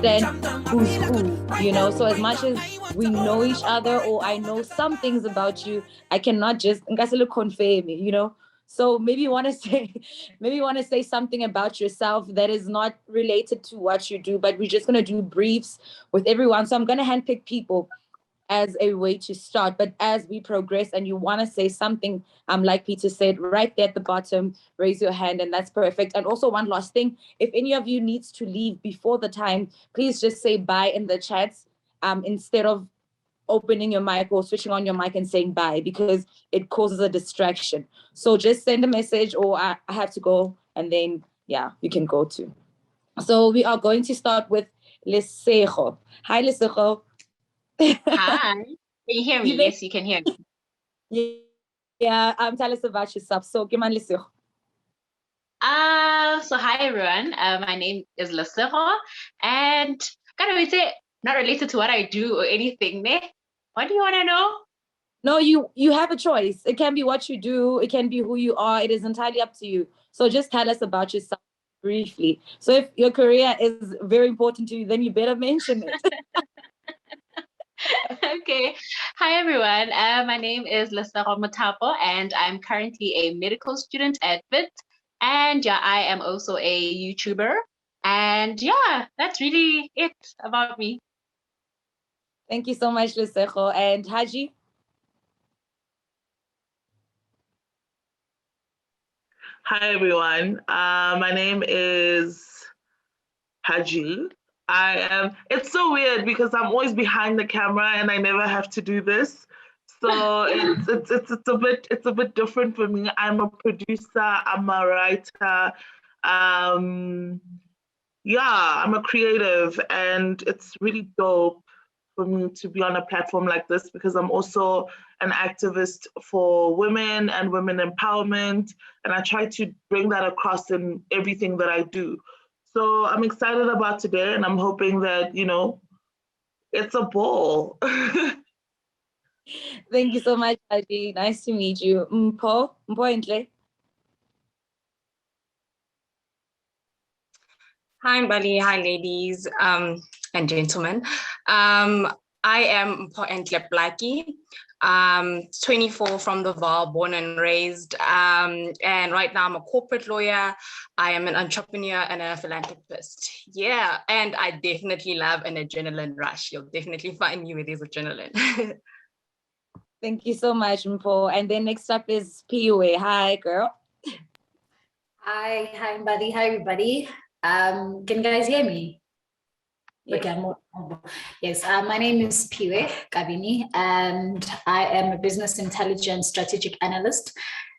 understand who's who, you know. So as much as we know each other, or I know some things about you, I cannot just confirm, you know. So maybe you want to say, maybe you want to say something about yourself that is not related to what you do, but we're just gonna do briefs with everyone. So I'm gonna handpick people as a way to start. But as we progress and you want to say something, like Peter said, right there at the bottom, raise your hand, and that's perfect. And also, one last thing, if any of you needs to leave before the time, please just say bye in the chats, instead of opening your mic or switching on your mic and saying bye, because it causes a distraction. So just send a message, or I have to go, and then yeah, you can go too. So we are going to start with Lesego. Hi, Lesego. Hi. Can you hear me? Yes, you can hear me. Yeah. Tell us about yourself. So, give me Lesego. So hi everyone. My name is Lesego, and kind of say not related to what I do or anything. Ne? What do you want to know? No, you have a choice. It can be what you do. It can be who you are. It is entirely up to you. So just tell us about yourself briefly. So if your career is very important to you, then you better mention it. Okay. Hi everyone. My name is Lesego Matapo, and I'm currently a medical student at VIT. And yeah, I am also a YouTuber. And yeah, that's really it about me. Thank you so much, Lesego. And Haji? Hi everyone. My name is Haji. It's so weird because I'm always behind the camera and I never have to do this. So it's a bit different for me. I'm a producer, I'm a writer, yeah, I'm a creative, and it's really dope for me to be on a platform like this because I'm also an activist for women and women empowerment, and I try to bring that across in everything that I do. So I'm excited about today, and I'm hoping that, it's a ball. Thank you so much, Haji. Nice to meet you. Mpo Intle. Hi, Bali. Hi, ladies and gentlemen. I am Mpo Entle Blackie. 24 from the Vaal, born and raised. And right now I'm a corporate lawyer. I am an entrepreneur and a philanthropist. Yeah, and I definitely love an adrenaline rush. You'll definitely find me with this adrenaline. Thank you so much, Mpo. And then next up is Piwe. Hi, girl. Hi, buddy. Hi, everybody. Can you guys hear me? Yes. Okay, yes, my name is Piwe Kabini, and I am a business intelligence strategic analyst.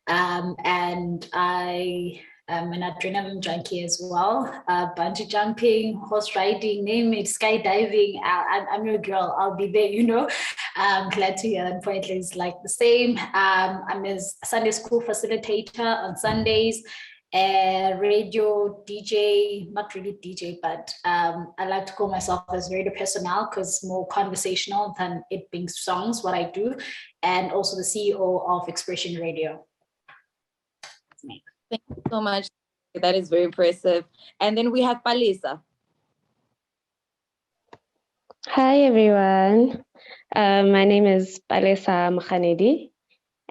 And I am an adrenaline junkie as well. Bungee jumping, horse riding, name it, skydiving. I'm your girl. I'll be there, you know. I'm glad to hear that point is like the same. I'm a Sunday school facilitator on Sundays. Radio DJ, not really DJ, but I like to call myself as radio personnel because more conversational than it being songs, what I do, and also the CEO of Expression Radio. That's me. Thank you so much. That is very impressive. And then we have Palisa. Hi, everyone. My name is Palisa Mkhanedi,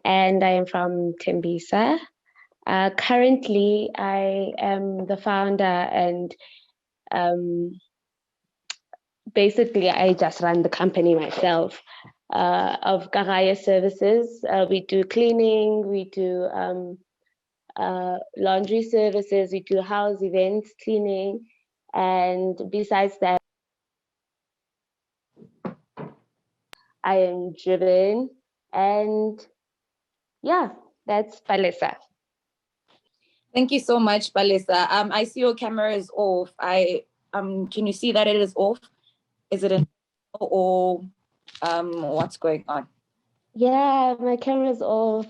and I am from Tembisa. Currently, I am the founder and basically I just run the company myself of Karaya Services. We do cleaning, we do laundry services, we do house events, cleaning, and besides that, I am driven, and yeah, that's Palisa. Thank you so much, Palisa. I see your camera is off. Can you see that it is off? Is it or what's going on? Yeah, my camera's off.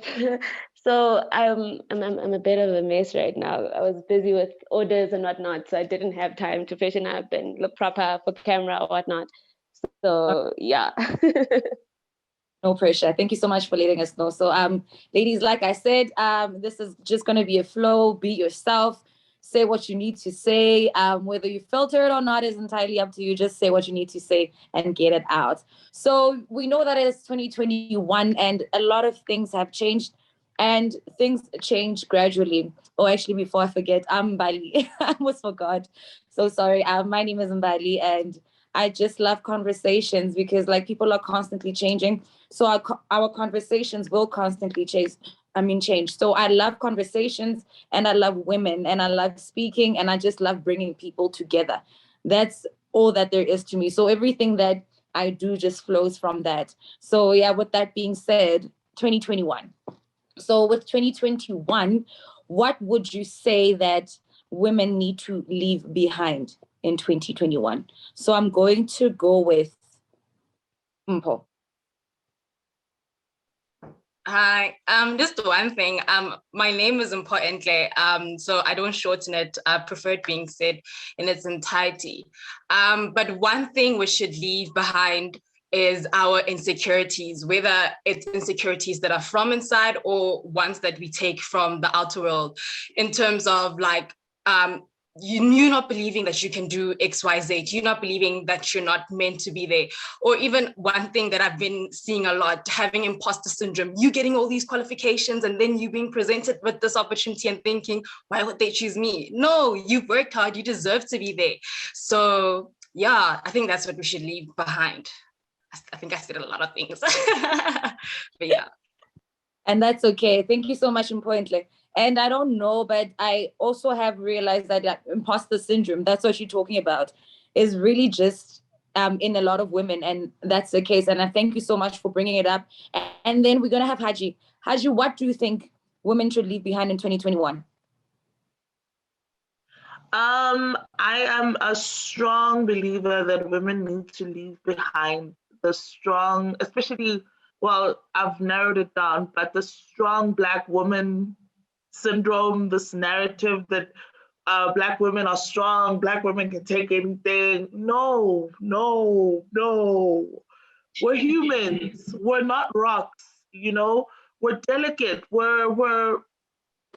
So I'm a bit of a mess right now. I was busy with orders and whatnot, so I didn't have time to freshen up and look proper for camera or whatnot. So yeah. No pressure. Thank you so much for letting us know. So ladies, like I said, this is just going to be a flow. Be yourself. say what you need to say. Whether you filter it or not is entirely up to you. Just say what you need to say and get it out. So we know that it's 2021 and a lot of things have changed, and things change gradually. Oh, actually, before I forget, I'm Mbali. I almost forgot. So sorry. My name is Mbali, and I just love conversations because like people are constantly changing. So our conversations will constantly change. So I love conversations, and I love women, and I love speaking, and I just love bringing people together. That's all that there is to me. So everything that I do just flows from that. So yeah, with that being said, 2021. So with 2021, what would you say that women need to leave behind in 2021? So I'm going to go with Mpho. Hi, just one thing. My name is Importantly, so I don't shorten it. I prefer it being said in its entirety. But one thing we should leave behind is our insecurities, whether it's insecurities that are from inside or ones that we take from the outer world, in terms of like you not believing that you can do XYZ, you not believing that you're not meant to be there. Or even one thing that I've been seeing a lot, having imposter syndrome, you getting all these qualifications and then you being presented with this opportunity and thinking, why would they choose me? No, you've worked hard, you deserve to be there. So yeah, I think that's what we should leave behind. I think I said a lot of things, but yeah. And that's okay. Thank you so much, Importantly. And I don't know, but I also have realized that imposter syndrome, that's what you're talking about, is really just in a lot of women. And that's the case. And I thank you so much for bringing it up. And then we're going to have Haji. Haji, what do you think women should leave behind in 2021? I am a strong believer that women need to leave behind the strong, especially, well, I've narrowed it down, but the strong Black woman syndrome, this narrative that Black women are strong, Black women can take anything. No, no, no. We're humans. We're not rocks, you know? We're delicate. We're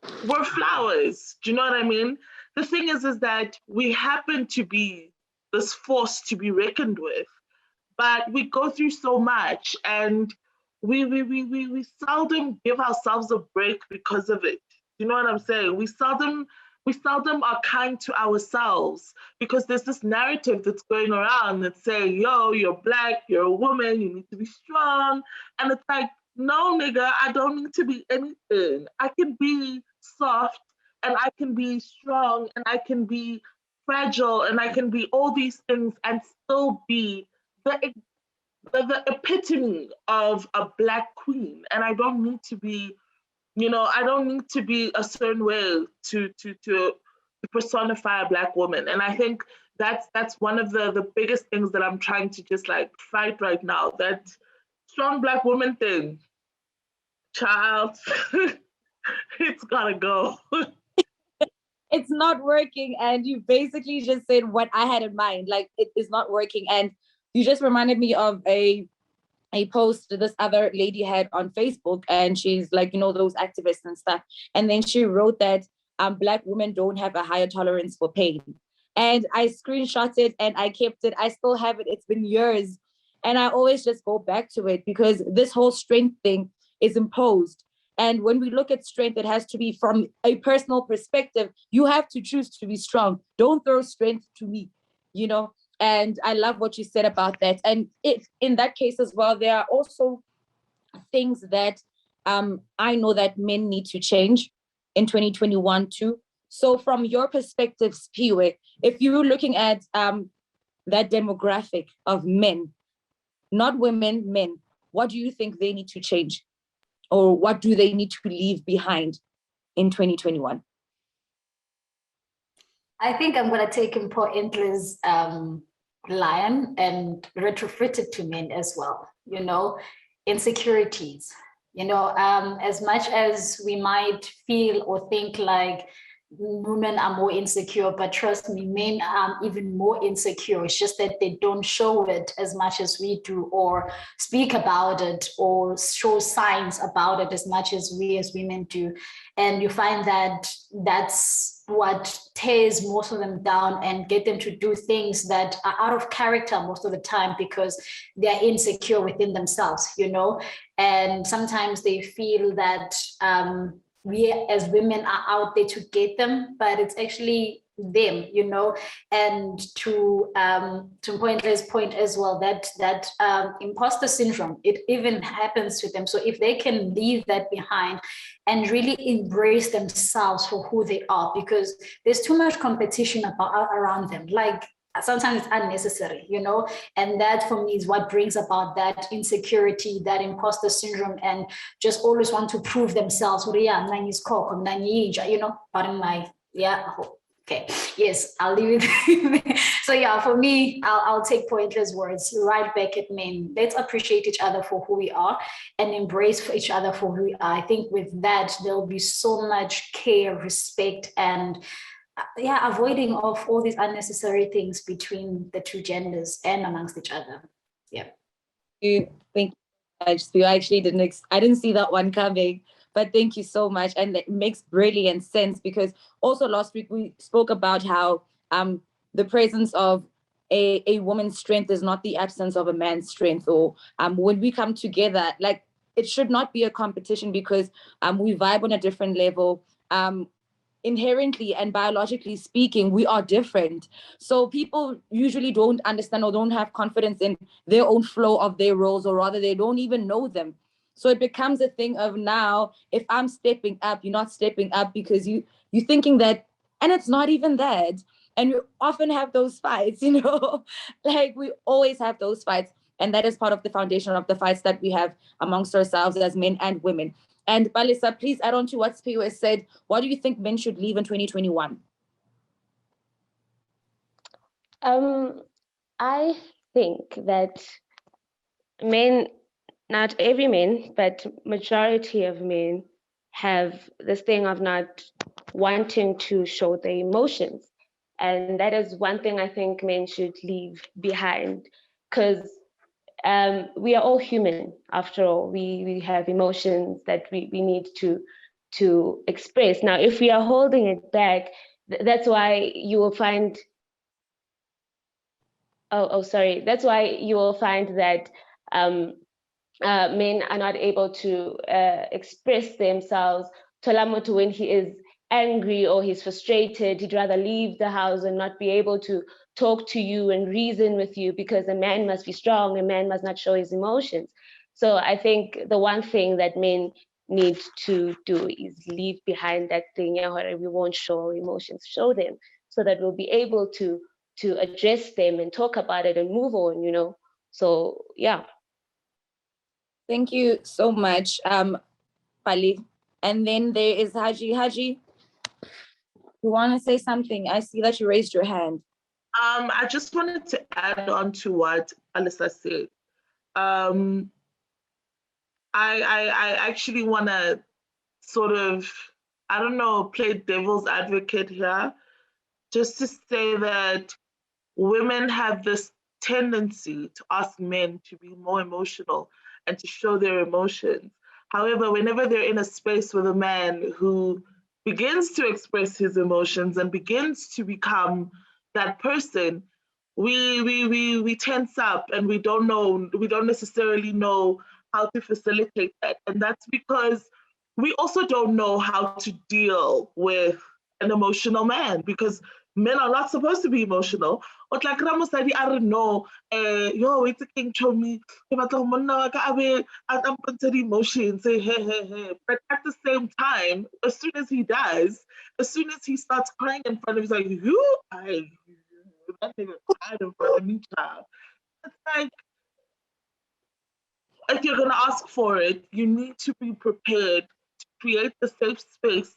flowers. Do you know what I mean? The thing is that we happen to be this force to be reckoned with, but we go through so much, and we seldom give ourselves a break because of it. You know what I'm saying? We seldom are kind to ourselves because there's this narrative that's going around that's saying, yo, you're Black, you're a woman, you need to be strong. And it's like, no, nigga, I don't need to be anything. I can be soft, and I can be strong, and I can be fragile, and I can be all these things and still be the epitome of a Black queen. And I don't need to be, I don't need to be a certain way to personify a Black woman. And I think that's one of the biggest things that I'm trying to just like fight right now. That strong Black woman thing, child, it's gotta go. It's not working. And you basically just said what I had in mind. Like, it is not working. And you just reminded me of a post this other lady had on Facebook, and she's like, those activists and stuff. And then she wrote that Black women don't have a higher tolerance for pain. And I screenshot it and I kept it. I still have it. It's been years. And I always just go back to it because this whole strength thing is imposed. And when we look at strength, it has to be from a personal perspective. You have to choose to be strong. Don't throw strength to me, And I love what you said about that. And if in that case as well, there are also things that I know that men need to change in 2021 too. So from your perspective, Spiwe, if you're looking at that demographic of men, not women, men, what do you think they need to change? Or what do they need to leave behind in 2021? I think I'm going to take Importantly's lion and retrofit it to men as well. Insecurities. As much as we might feel or think like women are more insecure, but trust me, men are even more insecure. It's just that they don't show it as much as we do, or speak about it, or show signs about it as much as we as women do. And you find that that's what tears most of them down and get them to do things that are out of character most of the time, because they're insecure within themselves, you know. And sometimes they feel that we as women are out there to get them, but it's actually them, you know. And to Pointle's point as well, that imposter syndrome, it even happens to them. So if they can leave that behind and really embrace themselves for who they are, because there's too much competition around them, like sometimes it's unnecessary, you know. And that for me is what brings about that insecurity, that imposter syndrome, and just always want to prove themselves. You know, pardon my, yeah, okay, yes, I'll leave it. So yeah, for me, I'll take Pointle's words right back at men. Let's appreciate each other for who we are and embrace for each other for who we are. I think with that, there'll be so much care, respect, and yeah, avoiding of all these unnecessary things between the two genders and amongst each other. Yeah. Thank you. I actually I didn't see that one coming, but thank you so much. And it makes brilliant sense, because also last week we spoke about how the presence of a woman's strength is not the absence of a man's strength, or when we come together, like, it should not be a competition, because we vibe on a different level. Inherently and biologically speaking, we are different. So people usually don't understand or don't have confidence in their own flow of their roles, or rather they don't even know them. So it becomes a thing of, now, if I'm stepping up, you're not stepping up, because you're thinking that, and it's not even that. And we often have those fights, you know, like we always have those fights. And that is part of the foundation of the fights that we have amongst ourselves as men and women. And Balisa, please add on to what Spio has said. What do you think men should leave in 2021? I think that men, not every man, but majority of men have this thing of not wanting to show their emotions. And that is one thing I think men should leave behind, because we are all human after all. We have emotions that we need to express. Now, if we are holding it back, that's why you will find that's why you will find that men are not able to express themselves. Tolamoto, when he is angry or he's frustrated, he'd rather leave the house and not be able to talk to you and reason with you, because a man must be strong, a man must not show his emotions. So I think the one thing that men need to do is leave behind that thing, we won't show our emotions, show them, so that we'll be able to address them and talk about it and move on, you know. So yeah. Thank you so much, Pali. And then there is Haji. Haji, you want to say something? I see that you raised your hand. I just wanted to add on to what Alyssa said. I actually want to sort of, I don't know, play devil's advocate here, just to say that women have this tendency to ask men to be more emotional and to show their emotions. However, whenever they're in a space with a man who begins to express his emotions and begins to become that person, we tense up, and we don't necessarily know how to facilitate that. And that's because we also don't know how to deal with an emotional man, because men are not supposed to be emotional. But like Ramosadi, I don't know, yo, it's a king to me, emotions, say hey. But at the same time, as soon as he starts crying in front of him, he's like, that nigga cried in front of me, child. It's like, if you're gonna ask for it, you need to be prepared to create the safe space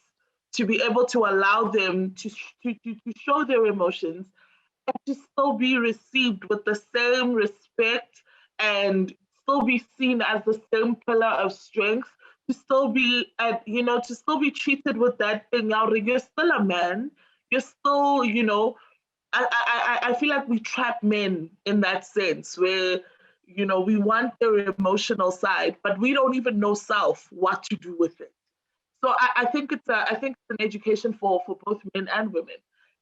to be able to allow them to show their emotions, and to still be received with the same respect, and still be seen as the same pillar of strength to still be to still be treated with that thing. You're still a man. You're still, I feel like we trap men in that sense where, we want their emotional side, but we don't even know what to do with it. So I think it's an education for both men and women,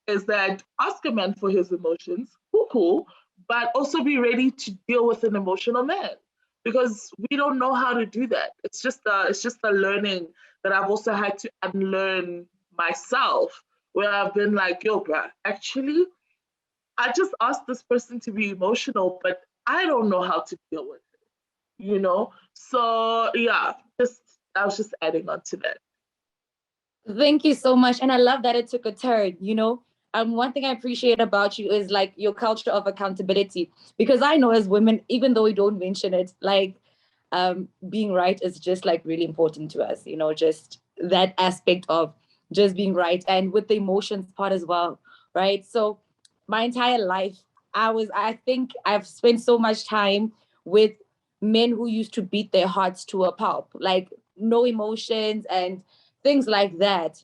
is that ask a man for his emotions, cool, but also be ready to deal with an emotional man, because we don't know how to do that. It's just a learning that I've also had to unlearn myself, where I've been like, yo, bruh, actually, I just asked this person to be emotional, but I don't know how to deal with it. So yeah, I was just adding on to that. Thank you so much. And I love that it took a turn. One thing I appreciate about you is like your culture of accountability, because I know as women, even though we don't mention it, like being right is just like really important to us, just that aspect of just being right, and with the emotions part as well, right? So my entire life, I think I've spent so much time with men who used to beat their hearts to a pulp, like no emotions and things like that.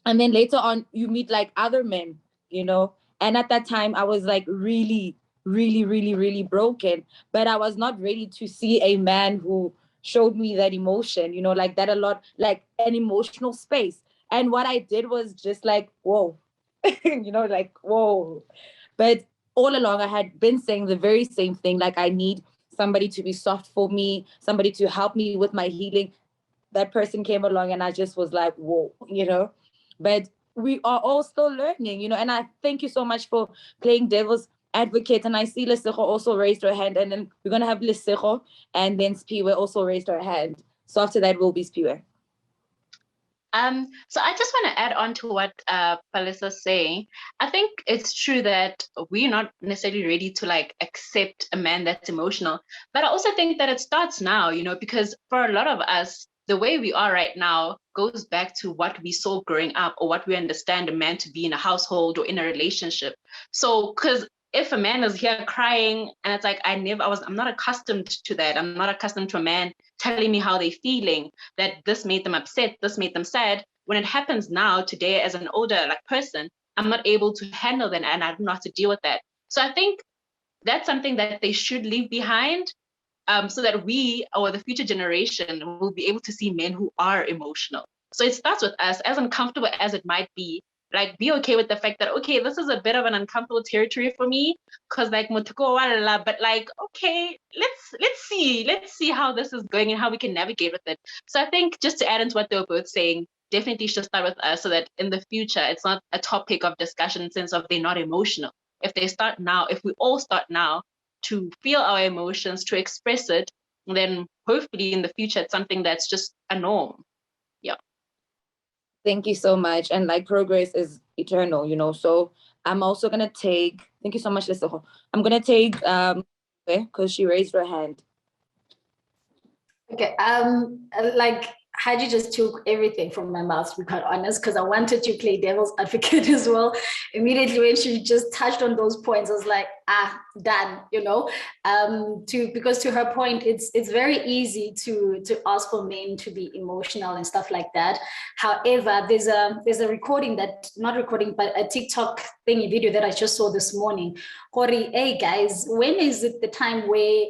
And then later on, you meet like other men. And at that time, I was like really, really, really, really broken. But I was not ready to see a man who showed me that emotion, like that a lot, like an emotional space. And what I did was just like, whoa, like, whoa. But all along, I had been saying the very same thing, like, I need somebody to be soft for me, somebody to help me with my healing. That person came along and I just was like, whoa. But we are all still learning. And I thank you so much for playing devil's advocate. And I see Lesego also raised her hand, and then we're going to have Lesego, and then Spiwe also raised her hand. So after that will be Spiwe. So I just want to add on to what Palisa's saying. I think it's true that we're not necessarily ready to like accept a man that's emotional, but I also think that it starts now, because for a lot of us, the way we are right now goes back to what we saw growing up, or what we understand a man to be in a household or in a relationship. So, because if a man is here crying and it's like, I'm not accustomed to that. I'm not accustomed to a man telling me how they're feeling, that this made them upset, this made them sad. When it happens now, today, as an older person, I'm not able to handle that, and I don't know how to deal with that. So I think that's something that they should leave behind, so that we, or the future generation, will be able to see men who are emotional. So it starts with us, as uncomfortable as it might be. Like, be okay with the fact that, okay, this is a bit of an uncomfortable territory for me, because like but like, okay, let's see how this is going and how we can navigate with it. So I think, just to add into what they were both saying, definitely should start with us, so that in the future it's not a topic of discussion in the sense of they're not emotional. If we all start now to feel our emotions, to express it, then hopefully in the future it's something that's just a norm. Yeah. Thank you so much. And like, progress is eternal. So I'm also gonna take, thank you so much, Lesego. I'm gonna take because she raised her hand. Okay, like Haji just took everything from my mouth, to be quite honest, because I wanted to play devil's advocate as well. Immediately when she just touched on those points, I was like, done, because to her point, it's very easy to ask for men to be emotional and stuff like that. However, there's a recording but a TikTok thingy video that I just saw this morning. Hori, hey guys, when is it the time where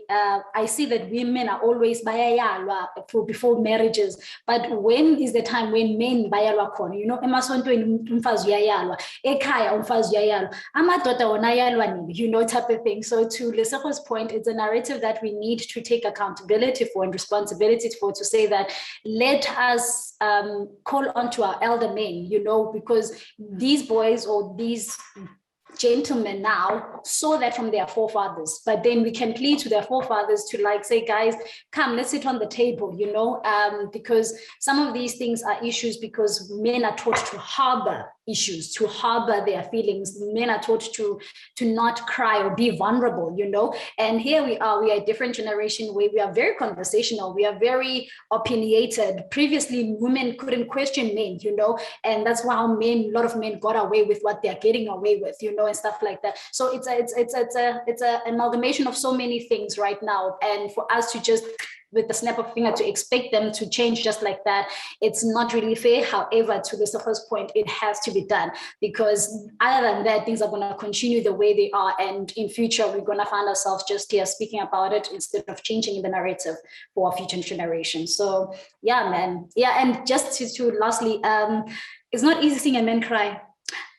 I see that women are always bayayalwa before marriages, but when is the time when men bayalwa khona? Emasontweni umfazi uyayalwa, ekhaya umfazi uyayalwa, amadoda wona ayalwa nini, type of thing. So to Lesego's point, it's a narrative that we need to take accountability for and responsibility for, to say that let us call on to our elder men, because these boys or these gentlemen now saw that from their forefathers, but then we can plead to their forefathers to like say, guys, come, let's sit on the table, because some of these things are issues because men are taught to harbor issues, to harbor their feelings. Men are taught to not cry or be vulnerable, and here we are a different generation where we are very conversational, we are very opinionated. Previously women couldn't question men, and that's why a lot of men got away with what they're getting away with, and stuff like that. So it's a amalgamation of so many things right now, and for us to just with the snap of a finger to expect them to change just like that. It's not really fair. However, to the first point, it has to be done, because other than that, things are going to continue the way they are. And in future, we're going to find ourselves just here speaking about it instead of changing the narrative for our future generations. So yeah, man. Yeah. And just to lastly, it's not easy seeing a man cry.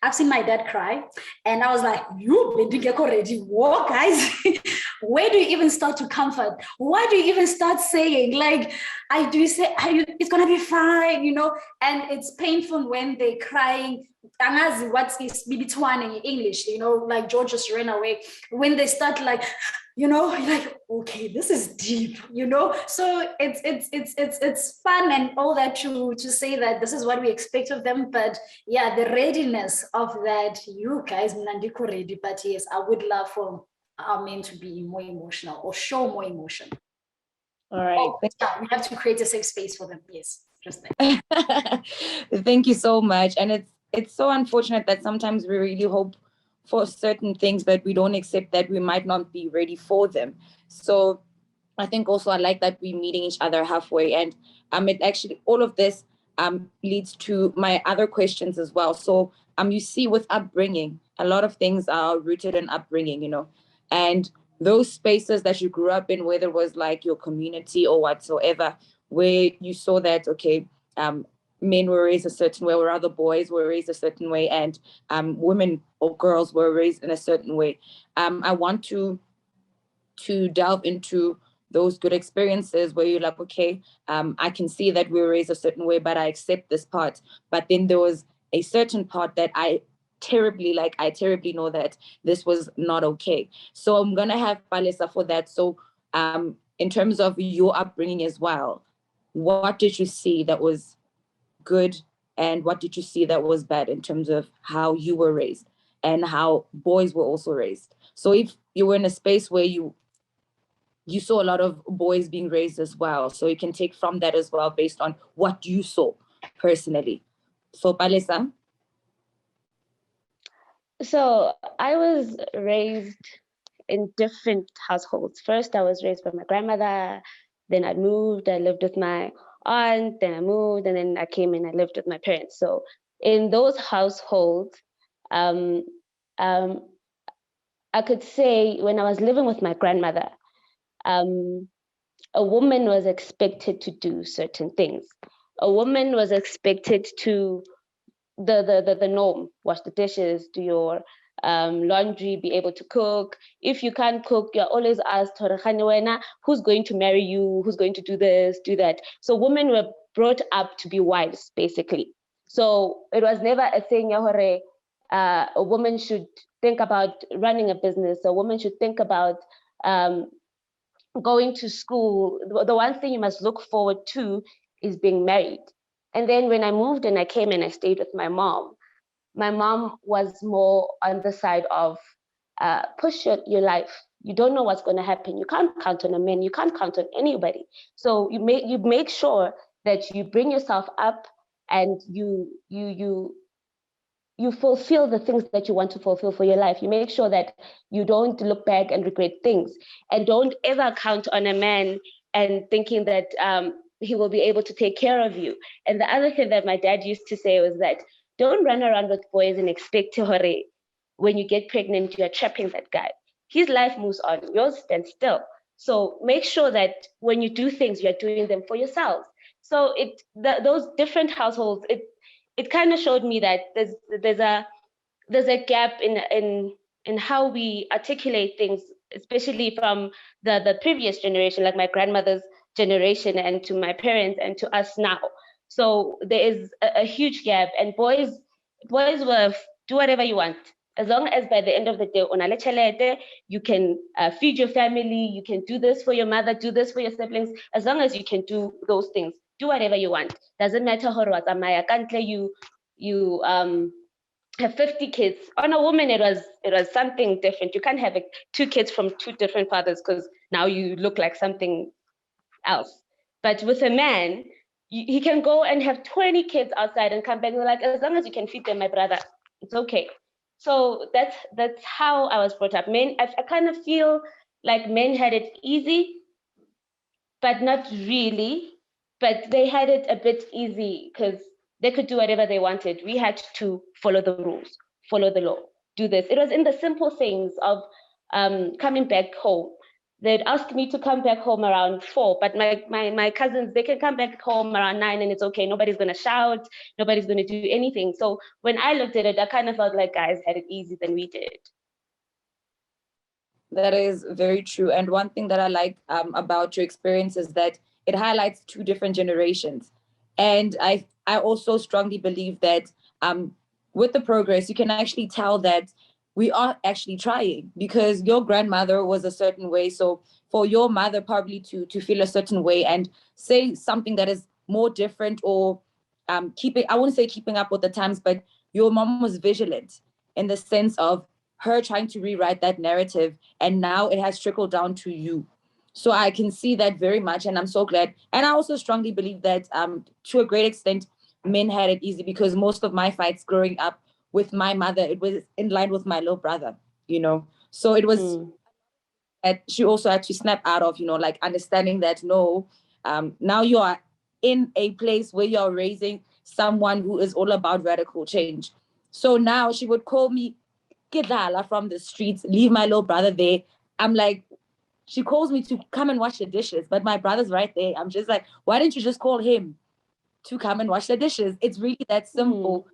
I've seen my dad cry, and I was like, you been already. What, guys? Where do you even start to comfort? Why do you even start saying, like, I do say, it's gonna be fine, you know? And it's painful when they're crying. Angazi, what is Bibitwane in English, you know, like George just ran away. When they start like, you know, like, okay, this is deep, you know. So it's fun and all that to say that this is what we expect of them. But yeah, the readiness of that, you guys, Nandiko ready. But yes, I would love for our men to be more emotional or show more emotion. All right. Oh, yeah, we have to create a safe space for them. Yes, just that. Thank you so much. And it's so unfortunate that sometimes we really hope for certain things, but we don't accept that we might not be ready for them. So I think also I like that we're meeting each other halfway. And it actually, all of this leads to my other questions as well. So you see, with upbringing, a lot of things are rooted in upbringing, you know, and those spaces that you grew up in, whether it was like your community or whatsoever, where you saw that, okay, men were raised a certain way, or other boys were raised a certain way, and women or girls were raised in a certain way. I want to delve into those good experiences where you're like, okay, I can see that we were raised a certain way, but I accept this part. But then there was a certain part that I terribly know that this was not okay. So I'm gonna have Palesa for that. So in terms of your upbringing as well, what did you see that was good, and what did you see that was bad in terms of how you were raised and how boys were also raised? So if you were in a space where you saw a lot of boys being raised as well, so you can take from that as well based on what you saw personally. So Palesa. So I was raised in different households. First, I was raised by my grandmother. Then I moved. I lived with my aunt. Then I moved, and then I came and I lived with my parents. So in those households, um, I could say when I was living with my grandmother, a woman was expected to do certain things. A woman was expected to the norm: wash the dishes, do your laundry, be able to cook. If you can't cook, you're always asked, who's going to marry you? Who's going to do this, do that? So women were brought up to be wives, basically. So it was never a thing, a woman should think about running a business. A woman should think about going to school. The one thing you must look forward to is being married. And then when I moved and I came and I stayed with my mom was more on the side of push your life. You don't know what's going to happen. You can't count on a man. You can't count on anybody. So you make sure that you bring yourself up and you fulfill the things that you want to fulfill for your life. You make sure that you don't look back and regret things, and don't ever count on a man and thinking that he will be able to take care of you. And the other thing that my dad used to say was that don't run around with boys and expect to hurry. When you get pregnant, you are trapping that guy. His life moves on, yours stands still. So make sure that when you do things, you're doing them for yourselves. So those different households, it kind of showed me that there's a gap in how we articulate things, especially from the previous generation, like my grandmother's generation, and to my parents and to us now. So there is a huge gap, and boys will do whatever you want, as long as by the end of the day, you can feed your family, you can do this for your mother, do this for your siblings. As long as you can do those things, do whatever you want. Doesn't matter how you have 50 kids. On a woman, it was something different. You can't have 2 kids from 2 different fathers, because now you look like something else. But with a man, he can go and have 20 kids outside and come back and be like, as long as you can feed them, my brother, it's okay. So that's how I was brought up. Men, I kind of feel like men had it easy, but not really. But they had it a bit easy because they could do whatever they wanted. We had to follow the rules, follow the law, do this. It was in the simple things of coming back home. They'd ask me to come back home around 4, but my cousins, they can come back home around 9 and it's okay. Nobody's going to shout. Nobody's going to do anything. So when I looked at it, I kind of felt like guys had it easier than we did. That is very true. And one thing that I like about your experience is that it highlights two different generations. And I also strongly believe that with the progress, you can actually tell that we are actually trying, because your grandmother was a certain way. So for your mother probably to feel a certain way and say something that is more different, or I wouldn't say keeping up with the times, but your mom was vigilant in the sense of her trying to rewrite that narrative, and now it has trickled down to you. So I can see that very much, and I'm so glad. And I also strongly believe that to a great extent, men had it easy, because most of my fights growing up with my mother, it was in line with my little brother, you know. So it was that she also had to snap out of, you know, like understanding that no, now you are in a place where you're raising someone who is all about radical change. So now she would call me Kidlala from the streets, leave my little brother there. I'm like, she calls me to come and wash the dishes, but my brother's right there. I'm just like, why didn't you just call him to come and wash the dishes? It's really that simple.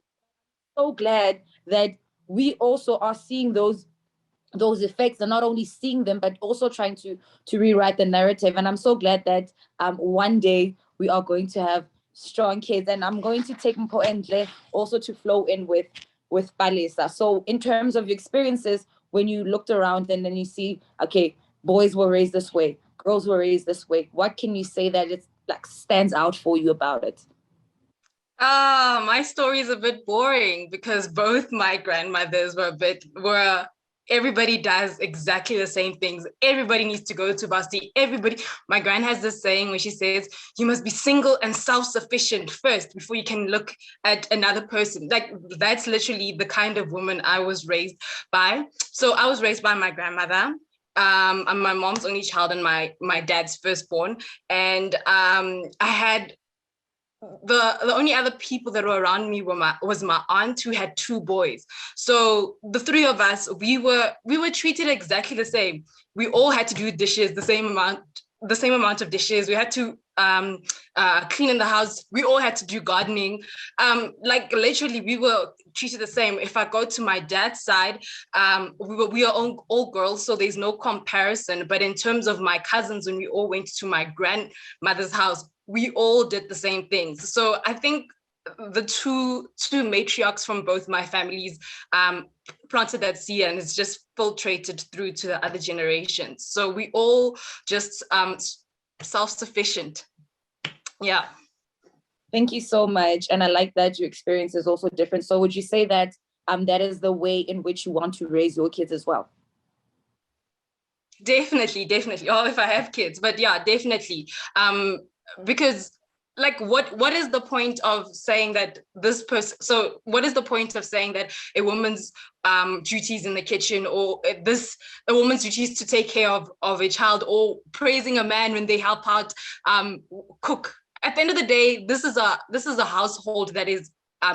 So glad that we also are seeing those effects, and not only seeing them, but also trying to rewrite the narrative. And I'm so glad that one day we are going to have strong kids. And I'm going to take Mpo Endle also to flow in with Palesa. So in terms of your experiences, when you looked around and then you see, okay, boys were raised this way, girls were raised this way, what can you say that it's like stands out for you about it? My story is a bit boring because both my grandmothers were everybody does exactly the same things. Everybody needs to go to Basti. My gran has this saying where she says, you must be single and self-sufficient first before you can look at another person. Like, that's literally the kind of woman I was raised by. So I was raised by my grandmother. I'm my mom's only child and my dad's firstborn. And I had the only other people that were around me was my aunt, who had 2 boys. So the 3 of us, we were treated exactly the same. We all had to do dishes, the same amount of dishes. We had to clean in the house. We all had to do gardening. Like, literally, we were treated the same. If I go to my dad's side, we are all girls, so there's no comparison. But in terms of my cousins, when we all went to my grandmother's house, we all did the same things. So I think the two matriarchs from both my families planted that seed, and it's just filtrated through to the other generations. So we all just self-sufficient. Yeah. Thank you so much. And I like that your experience is also different. So would you say that that is the way in which you want to raise your kids as well? Definitely. Oh, if I have kids, but yeah, definitely. Because, like, what is the point of saying that this person, so what is the point of saying that a woman's duties in the kitchen, or a woman's duties to take care of a child, or praising a man when they help out cook? At the end of the day, this is a household that is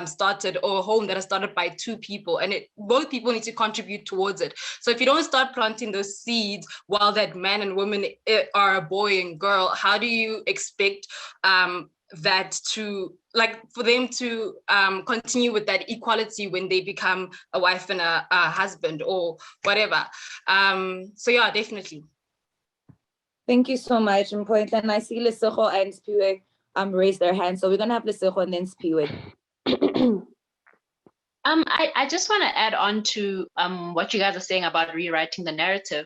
started, or a home that is started by 2 people, and both people need to contribute towards it. So if you don't start planting those seeds while that man and woman are a boy and girl, how do you expect that to, like, for them to continue with that equality when they become a wife and a husband or whatever? So yeah, definitely. Thank you so much. And I see Lesego and Spiwe raise their hands. So we're gonna have Lesego and then Spiwe. I just want to add on to what you guys are saying about rewriting the narrative.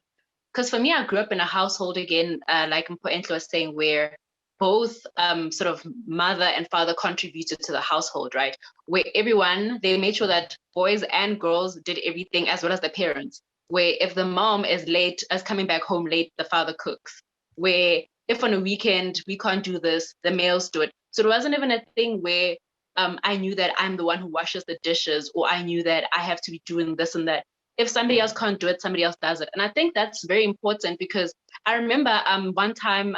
Because for me, I grew up in a household, again, like Mpo Endle was saying, where both sort of mother and father contributed to the household, right? Where everyone, they made sure that boys and girls did everything, as well as the parents. Where if the mom is coming back home late, the father cooks. Where if on a weekend we can't do this, the males do it. So it wasn't even a thing where I knew that I'm the one who washes the dishes, or I knew that I have to be doing this and that. If somebody else can't do it, somebody else does it. And I think that's very important, because I remember one time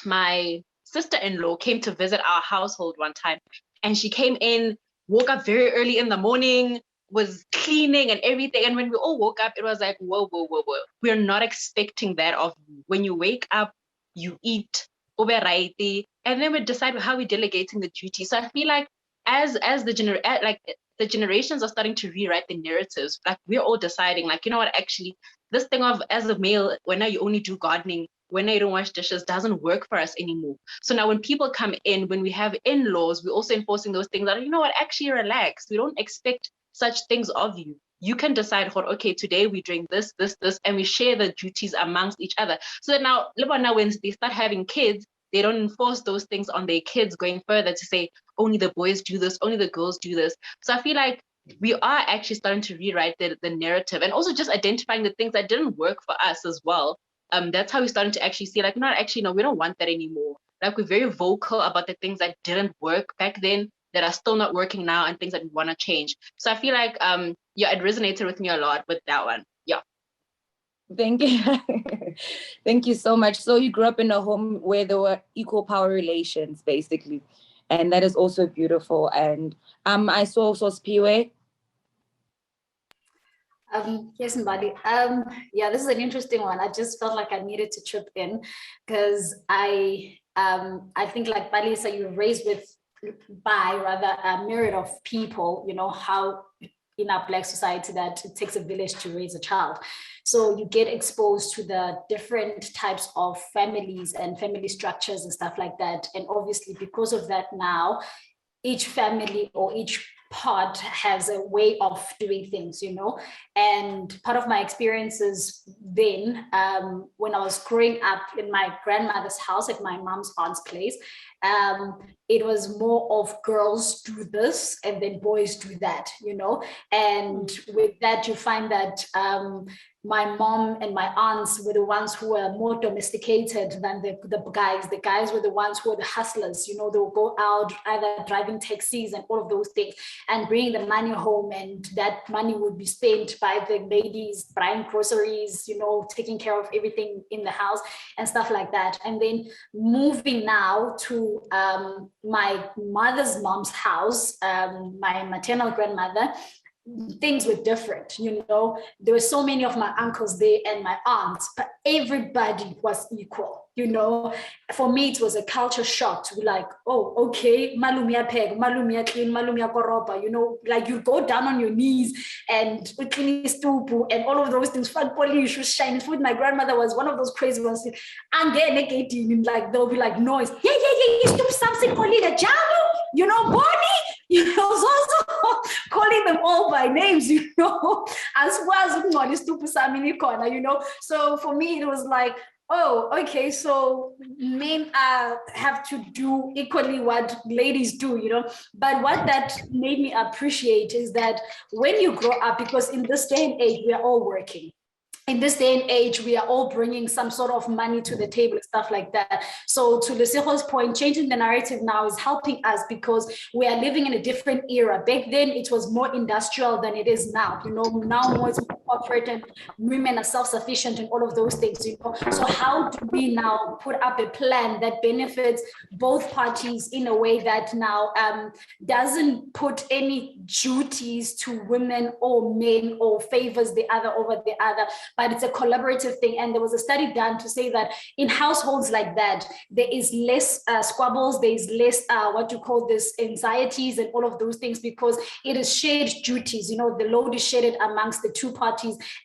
my sister-in-law came to visit our household one time, and she came in, woke up very early in the morning, was cleaning and everything. And when we all woke up, it was like, whoa, whoa, whoa, whoa. We're not expecting that of you. When you wake up, you eat, and then we decide how we're delegating the duty. So I feel like as the generations are starting to rewrite the narratives, like we're all deciding, like, you know what, actually, this thing of as a male, when now you only do gardening, when now you don't wash dishes, doesn't work for us anymore. So now when people come in, when we have in-laws, we're also enforcing those things that, you know what, actually relax. We don't expect such things of you. You can decide, okay, today we drink this, and we share the duties amongst each other. So that now when they start having kids, they don't enforce those things on their kids going further to say, only the boys do this, only the girls do this. So I feel like we are actually starting to rewrite the narrative, and also just identifying the things that didn't work for us as well. That's how we're starting to actually see, like, no, we don't want that anymore. Like, we're very vocal about the things that didn't work back then, that are still not working now, and things that we want to change. So I feel like, yeah, it resonated with me a lot with that one. Yeah. Thank you. Thank you so much. So you grew up in a home where there were equal power relations, basically. And that is also beautiful. And I saw also Spiwe. Yes, Mbali. Yeah, this is an interesting one. I just felt like I needed to chip in because I think, like Balisa, you were raised by rather a myriad of people, you know, how in our Black society that it takes a village to raise a child. So you get exposed to the different types of families and family structures and stuff like that. And obviously, because of that now, each family or each part has a way of doing things, you know. And part of my experiences then, when I was growing up in my grandmother's house at my mom's aunt's place, it was more of girls do this and then boys do that, you know. And with that, you find that my mom and my aunts were the ones who were more domesticated than the guys. The guys were the ones who were the hustlers, you know. They would go out either driving taxis and all of those things and bringing the money home, and that money would be spent by the ladies buying groceries, you know, taking care of everything in the house and stuff like that. And then moving now to my mother's mom's house, my maternal grandmother, things were different, you know. There were so many of my uncles there and my aunts, but everybody was equal, you know. For me, it was a culture shock to be like, oh, okay, malumia peg, malumia clean, malumia koropa, you know, like you go down on your knees and clean stupu and all of those things. Fat polish, shine food. My grandmother was one of those crazy ones. And then like they'll be like noise. Yeah, you stup something calling you know, body. You know, also calling them all by names, you know, as well as you know. So for me, it was like, oh, okay, so men have to do equally what ladies do, you know. But what that made me appreciate is that when you grow up, because in this day and age, we are all working. In this day and age, we are all bringing some sort of money to the table and stuff like that. So to Lucijo's point, changing the narrative now is helping us because we are living in a different era. Back then, it was more industrial than it is now. You know, now more it's more corporate and women are self-sufficient and all of those things, you know. So how do we now put up a plan that benefits both parties in a way that now doesn't put any duties to women or men or favors the other over the other, but it's a collaborative thing. And there was a study done to say that in households like that, there is less squabbles, there is less what you call this anxieties and all of those things, because it is shared duties. You know, the load is shared amongst the two parties,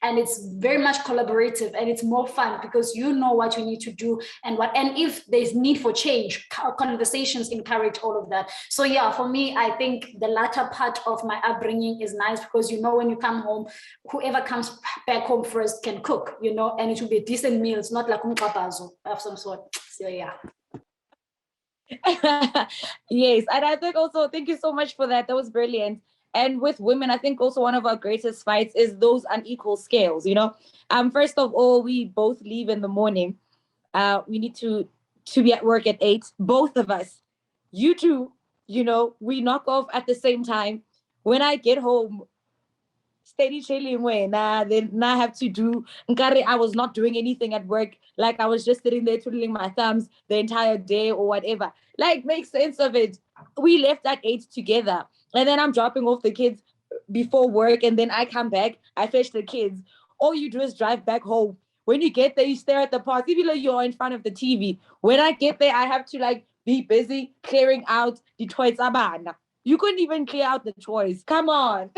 and it's very much collaborative, and it's more fun because you know what you need to do and if there's need for change, conversations encourage all of that. So yeah, for me, I think the latter part of my upbringing is nice because, you know, when you come home, whoever comes back home first can cook, you know, and it will be a decent meal. It's not like umqabazo of some sort. So yeah. Yes, and I think also, thank you so much for that. That was brilliant. And with women, I think also one of our greatest fights is those unequal scales, you know. First of all, we both leave in the morning. We need to be at work at 8, both of us. You two, you know, we knock off at the same time. When I get home, steady chilling way. Nah, then now I have to do. Nkare, I was not doing anything at work. Like I was just sitting there twiddling my thumbs the entire day or whatever. Like make sense of it. We left at 8 together, and then I'm dropping off the kids before work, and then I come back. I fetch the kids. All you do is drive back home. When you get there, you stare at the parts. Even though you're in front of the TV. When I get there, I have to like be busy clearing out the toys. You couldn't even clear out the toys. Come on.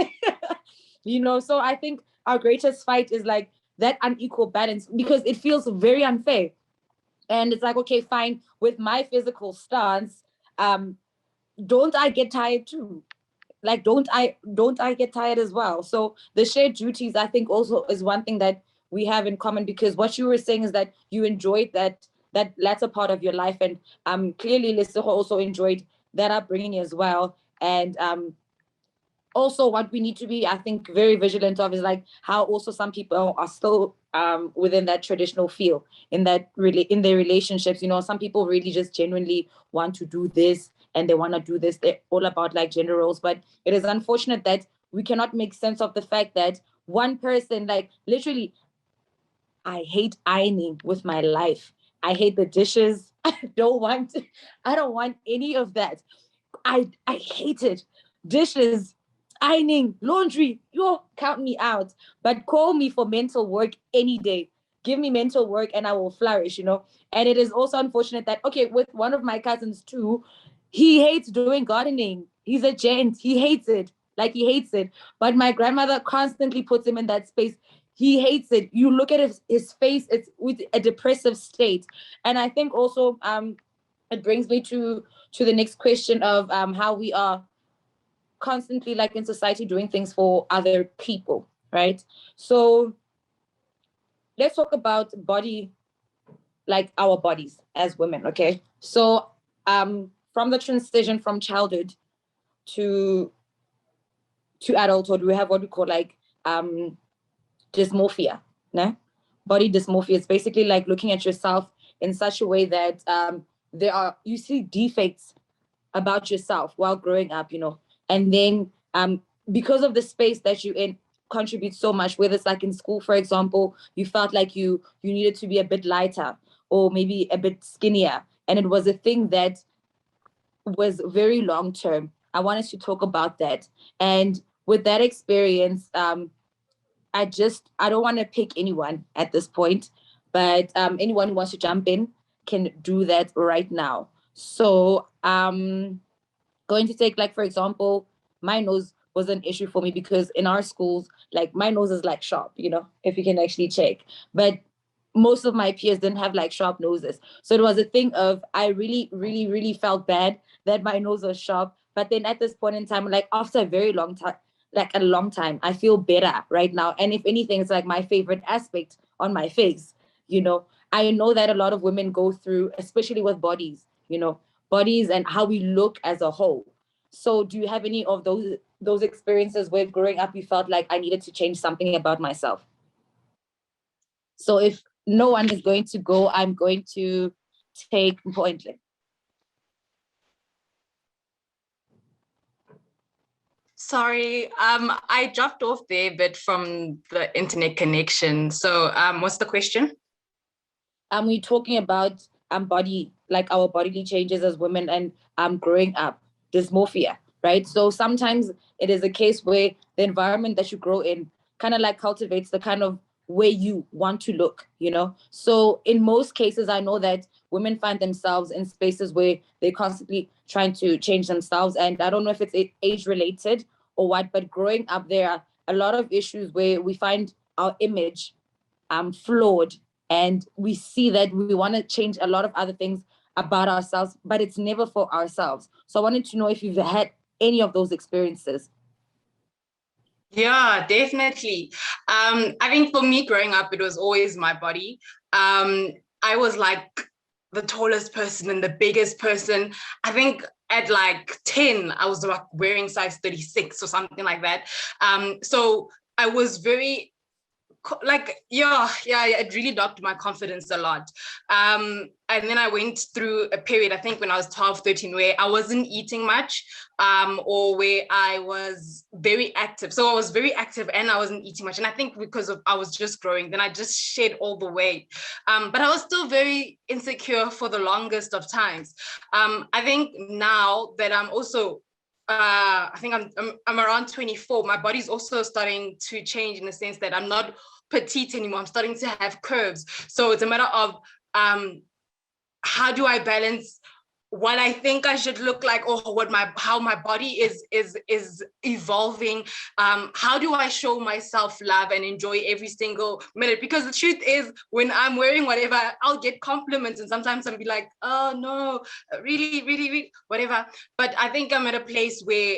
You know, so I think our greatest fight is like that unequal balance because it feels very unfair. And it's like, okay, fine, with my physical stance, don't I get tired too? Like don't I get tired as well? So the shared duties, I think, also is one thing that we have in common, because what you were saying is that you enjoyed that latter part of your life, and clearly Lesego also enjoyed that upbringing as well. And also what we need to be, I think, very vigilant of is like how also some people are still within that traditional feel in that really in their relationships. You know, some people really just genuinely want to do this and they want to do this. They're all about like gender roles, but it is unfortunate that we cannot make sense of the fact that one person, like literally, I hate ironing with my life. I hate the dishes. I don't want any of that. I hate it. Dishes, ironing, laundry, you count me out. But call me for mental work any day. Give me mental work and I will flourish, you know. And it is also unfortunate that, okay, with one of my cousins too, he hates doing gardening. He's a gent. He hates it. Like he hates it. But my grandmother constantly puts him in that space. He hates it. You look at his face, it's with a depressive state. And I think also it brings me to the next question of how we are constantly like in society doing things for other people, right? So let's talk about body, like our bodies as women, okay? So from the transition from childhood to adulthood, we have what we call like dysmorphia, né? Body dysmorphia is basically like looking at yourself in such a way that you see defects about yourself while growing up, you know, and then because of the space that you in contribute so much, whether it's like in school, for example, you felt like you needed to be a bit lighter or maybe a bit skinnier, and it was a thing that was very long term. I wanted to talk about that, and with that experience, I don't want to pick anyone at this point, but anyone who wants to jump in can do that right now. So going to take, like, for example, my nose was an issue for me because in our schools, like my nose is like sharp, you know, if you can actually check. But most of my peers didn't have like sharp noses. So it was a thing of I really, really, really felt bad that my nose was sharp. But then at this point in time, like after a very long time, like a long time, I feel better right now. And if anything, it's like my favorite aspect on my face, you know. I know that a lot of women go through, especially with bodies, you know, bodies and how we look as a whole. So do you have any of those experiences where growing up you felt like I needed to change something about myself? So if no one is going to go, I'm going to take Pointless. Sorry, I dropped off there a bit from the internet connection. So what's the question? We're talking about body, like our bodily changes as women and growing up, dysmorphia, right? So sometimes it is a case where the environment that you grow in kind of like cultivates the kind of way you want to look, you know? So in most cases, I know that women find themselves in spaces where they're constantly trying to change themselves. And I don't know if it's age related or what, but growing up, there are a lot of issues where we find our image flawed, and we see that we want to change a lot of other things about ourselves, but it's never for ourselves. So I wanted to know if you've had any of those experiences. Yeah, definitely. I think for me growing up, it was always my body. I was like the tallest person and the biggest person. I think at like 10, I was like wearing size 36 or something like that. So I was very it really knocked my confidence a lot. And then I went through a period, I think when I was 12, 13, where I wasn't eating much, or where I was very active. So I was very active and I wasn't eating much. And I think because I was just growing, then I just shed all the weight. But I was still very insecure for the longest of times. I think now that I'm also I think I'm around 24. My body's also starting to change in the sense that I'm not petite anymore. I'm starting to have curves. So it's a matter of how do I balance what I think I should look like, or how my body is evolving. How do I show myself love and enjoy every single minute? Because the truth is, when I'm wearing whatever, I'll get compliments, and sometimes I'll be like, oh no, really, really, really, whatever. But I think I'm at a place where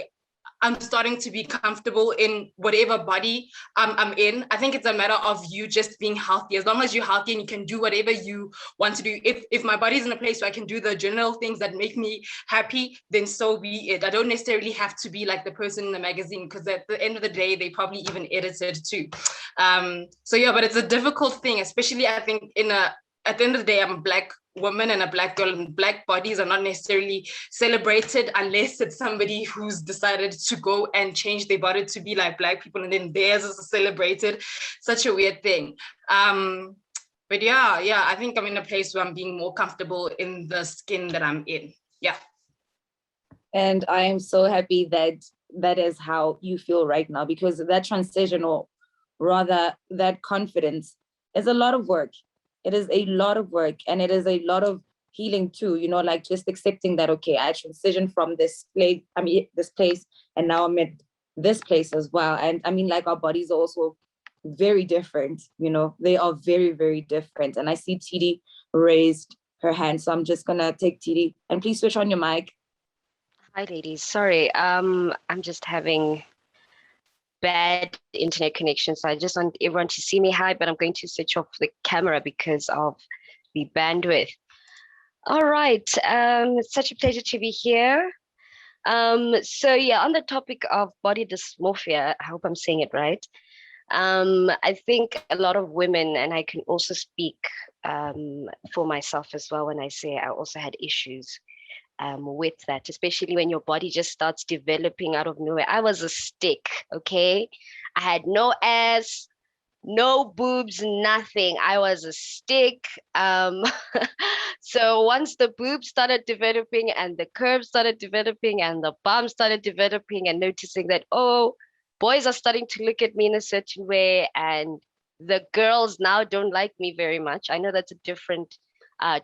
I'm starting to be comfortable in whatever body I'm in. I think it's a matter of you just being healthy. As long as you're healthy and you can do whatever you want to do. If my body's in a place where I can do the general things that make me happy, then so be it. I don't necessarily have to be like the person in the magazine, because at the end of the day, they probably even edited too. So yeah, but it's a difficult thing, especially I think at the end of the day, I'm a Black woman and a Black girl, and Black bodies are not necessarily celebrated unless it's somebody who's decided to go and change their body to be like Black people, and then theirs is celebrated. Such a weird thing. But yeah, I think I'm in a place where I'm being more comfortable in the skin that I'm in. Yeah. And I am so happy that that is how you feel right now, because that transition, or rather that confidence, is a lot of work. It is a lot of work, and it is a lot of healing too, like just accepting that, okay, I transitioned from this place, and now I'm at this place as well. And I mean, like, our bodies are also very different, they are very, very different. And I see Tidi raised her hand, so I'm just gonna take Tidi, and please switch on your mic. Hi, ladies. Sorry, I'm just having bad internet connection, so I just want everyone to see me. Hi, but I'm going to switch off the camera because of the bandwidth. All right, it's such a pleasure to be here. So yeah, on the topic of body dysmorphia, I hope I'm saying it right. I think a lot of women, and I can also speak for myself as well when I say I also had issues with that, especially when your body just starts developing out of nowhere. I was a stick, okay? I had no ass, no boobs, nothing. I was a stick. So once the boobs started developing and the curves started developing and the bum started developing, and noticing that, oh, boys are starting to look at me in a certain way, and the girls now don't like me very much. I know that's a different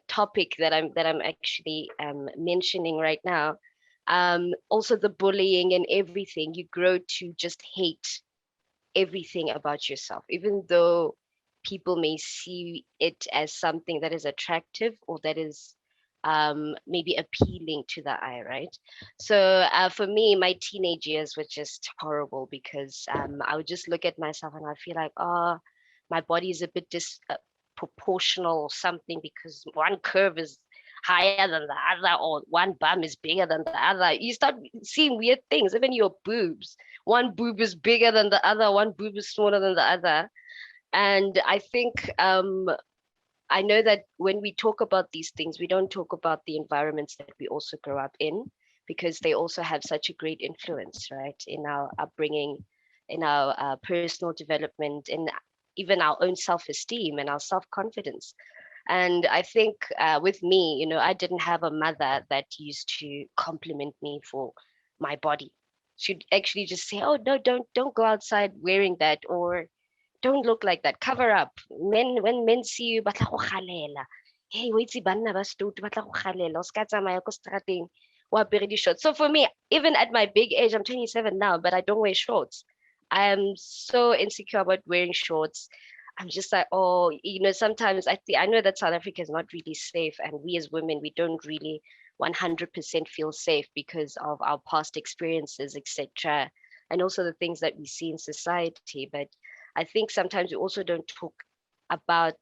topic that I'm actually mentioning right now. Also the bullying and everything, you grow to just hate everything about yourself, even though people may see it as something that is attractive or that is maybe appealing to the eye, right? So for me, my teenage years were just horrible, because I would just look at myself and I feel like, oh, my body is a bit proportional or something, because one curve is higher than the other, or one bum is bigger than the other. You start seeing weird things. Even your boobs, one boob is bigger than the other, one boob is smaller than the other. And I think I know that when we talk about these things, we don't talk about the environments that we also grow up in, because they also have such a great influence, right, in our upbringing, in our personal development, in even our own self-esteem and our self-confidence. And I think with me, I didn't have a mother that used to compliment me for my body. She'd actually just say, oh, no, don't go outside wearing that, or don't look like that, cover up. When men see you, batla go galela. Hey, wait, banna ba stut, batla go galela. O ska tsamaya ko strateng, o apere di-shorts. So for me, even at my big age, I'm 27 now, but I don't wear shorts. I am so insecure about wearing shorts. I'm just like, oh, sometimes I know that South Africa is not really safe, and we as women, we don't really 100% feel safe because of our past experiences, etc., and also the things that we see in society. But I think sometimes we also don't talk about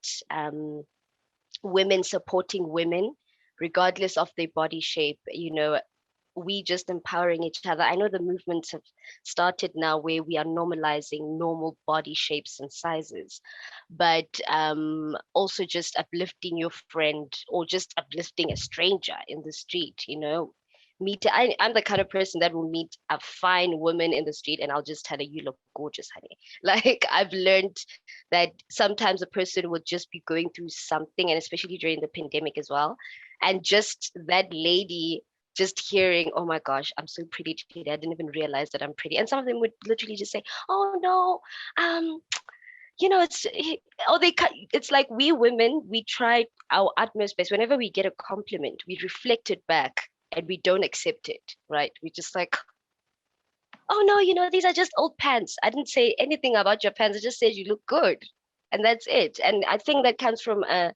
women supporting women, regardless of their body shape. we just empowering each other. I know the movements have started now where we are normalizing normal body shapes and sizes, but also just uplifting your friend or just uplifting a stranger in the street, you know. I'm the kind of person that will meet a fine woman in the street and I'll just tell her, you look gorgeous, honey. Like, I've learned that sometimes a person will just be going through something, and especially during the pandemic as well. And just that lady just hearing, oh my gosh, I'm so pretty today. I didn't even realize that I'm pretty. And some of them would literally just say, oh no, you know, it's like we women, we try our utmost best. Whenever we get a compliment, we reflect it back and we don't accept it, right? We just like, oh no, you know, these are just old pants. I didn't say anything about your pants. I just said you look good. And that's it. And I think that comes from a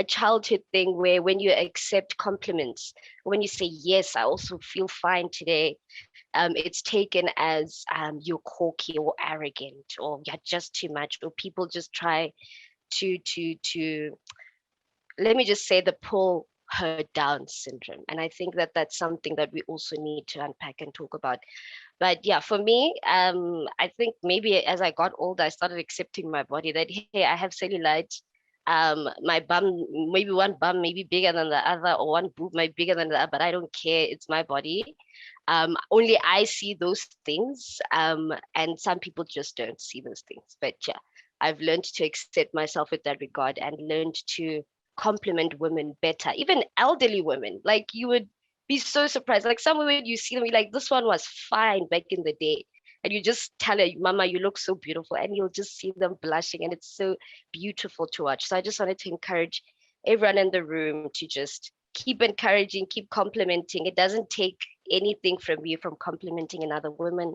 childhood thing where when you accept compliments, when you say, yes, I also feel fine today, it's taken as you're cocky or arrogant or you're just too much, or people just try to let me just say the pull her down syndrome. And I think that that's something that we also need to unpack and talk about. But yeah, for me, I think maybe as I got older, I started accepting my body, that hey, I have cellulite. My bum, maybe one bum may be bigger than the other, or one boob might be bigger than the other, but I don't care. It's my body. Only I see those things, and some people just don't see those things. But yeah, I've learned to accept myself with that regard and learned to compliment women better, even elderly women. Like, you would be so surprised. Like, some women, you see them, you're like, this one was fine back in the day. And you just tell her, Mama, you look so beautiful. And you'll just see them blushing. And it's so beautiful to watch. So I just wanted to encourage everyone in the room to just keep encouraging, keep complimenting. It doesn't take anything from you from complimenting another woman.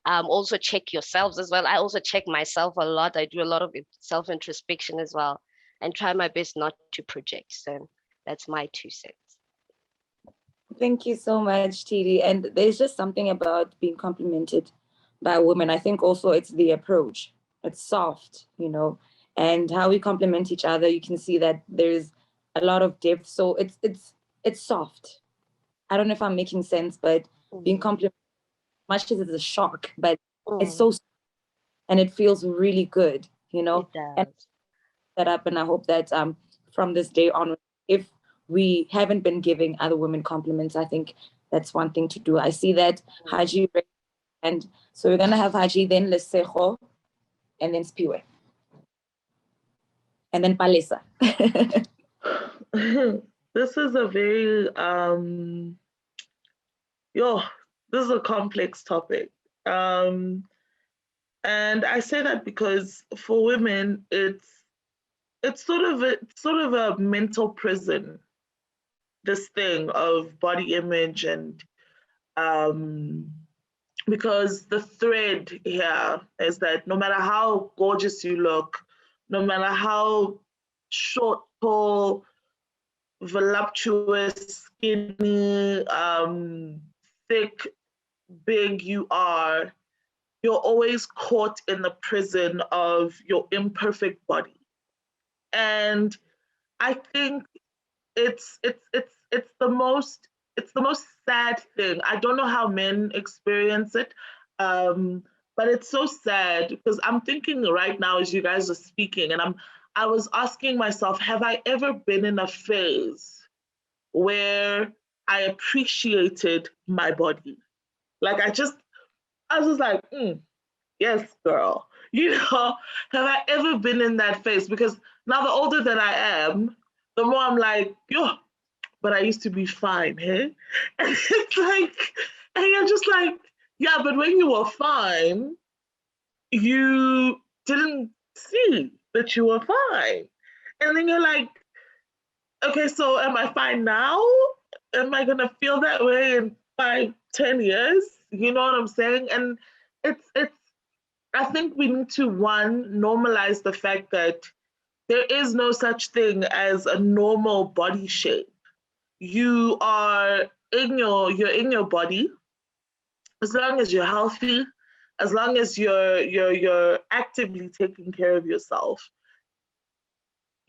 Also check yourselves as well. I also check myself a lot. I do a lot of self-introspection as well and try my best not to project. So that's my 2 cents. Thank you so much, Tidi. And there's just something about being complimented by a woman. I think also it's the approach. It's soft, you know, and how we compliment each other. You can see that there's a lot of depth. So it's soft. I don't know if I'm making sense, but being complimented, much as it's a shock, but it's so, and it feels really good, you know. And that up, and I hope that from this day on, if we haven't been giving other women compliments, I think that's one thing to do. I see that Haji, and so we're gonna have Haji, then Lesejo, and then Spiwe, and then Palesa. This is a very this is a complex topic. And I say that because for women, it's sort of a mental prison, this thing of body image, and because the thread here is that no matter how gorgeous you look, no matter how short, tall, voluptuous, skinny, thick, big you are, you're always caught in the prison of your imperfect body. And I think it's the most sad thing. I don't know how men experience it, but it's so sad because I'm thinking right now as you guys are speaking, and I was asking myself, have I ever been in a phase where I appreciated my body? Like I was just like, yes, girl. You know, have I ever been in that phase? Because now the older that I am, the more I'm like, but I used to be fine, hey? And it's like, and you're just like, yeah, but when you were fine, you didn't see that you were fine. And then you're like, okay, so am I fine now? Am I gonna feel that way in 5-10 years? You know what I'm saying? And it's I think we need to, one, normalize the fact that there is no such thing as a normal body shape. You are you're in your body, as long as you're healthy, as long as you're actively taking care of yourself,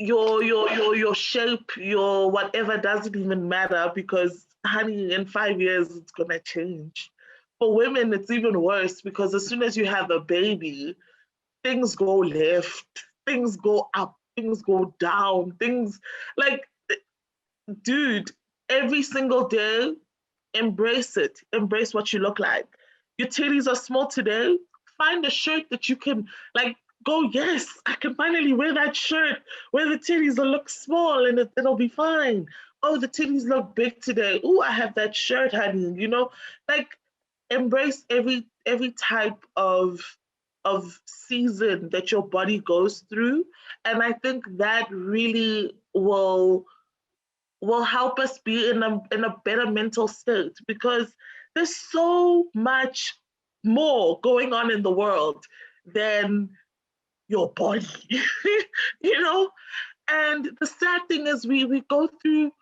your shape, your whatever doesn't even matter because, honey, in 5 years it's gonna change. For women, it's even worse because as soon as you have a baby, things go left, things go up, things go down, things like, dude, every single day, embrace it. Embrace what you look like. Your titties are small today. Find a shirt that you can like go, yes, I can finally wear that shirt where the titties will look small and it'll be fine. Oh, the titties look big today. Oh, I have that shirt, honey. You know, like embrace every type of season that your body goes through. And I think that really will help us be in a better mental state because there's so much more going on in the world than your body, you know? And the sad thing is we go through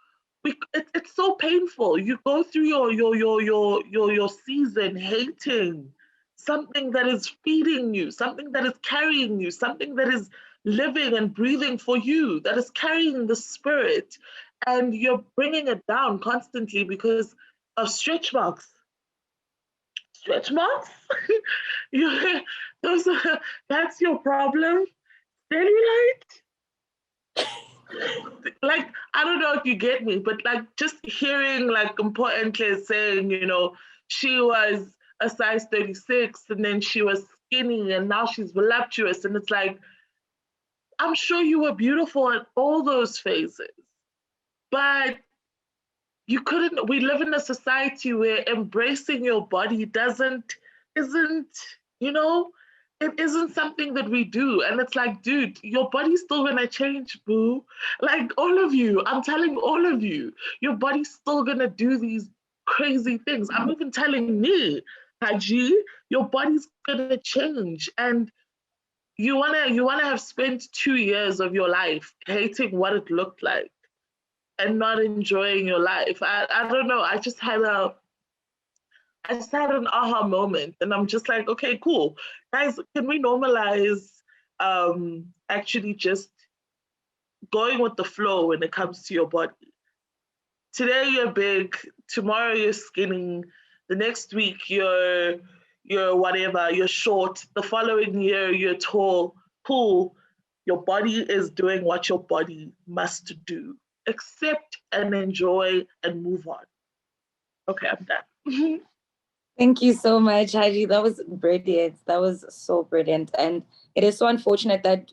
it's so painful. You go through your season hating something that is feeding you, something that is carrying you, something that is living and breathing for you, that is carrying the spirit, and you're bringing it down constantly because of stretch marks. Stretch marks? you, those are, that's your problem. Cellulite? Like, I don't know if you get me, but like just hearing like importantly saying, you know, she was a size 36 and then she was skinny and now she's voluptuous. And it's like, I'm sure you were beautiful at all those phases, but you couldn't, we live in a society where embracing your body isn't, you know, it isn't something that we do. And it's like, dude, your body's still gonna change, boo. Like all of you, I'm telling all of you, your body's still gonna do these crazy things. I'm even telling me, Haji, your body's gonna change. And you wanna have spent 2 years of your life hating what it looked like and not enjoying your life. I don't know. I just had an aha moment and I'm just like, okay, cool. Guys, can we normalize actually just going with the flow when it comes to your body? Today you're big, tomorrow you're skinny, the next week you're whatever, you're short, the following year you're tall. Cool. Your body is doing what your body must do. Accept and enjoy and move on. Okay, I'm done. Thank you so much, Haji. That was brilliant. That was so brilliant. And it is so unfortunate that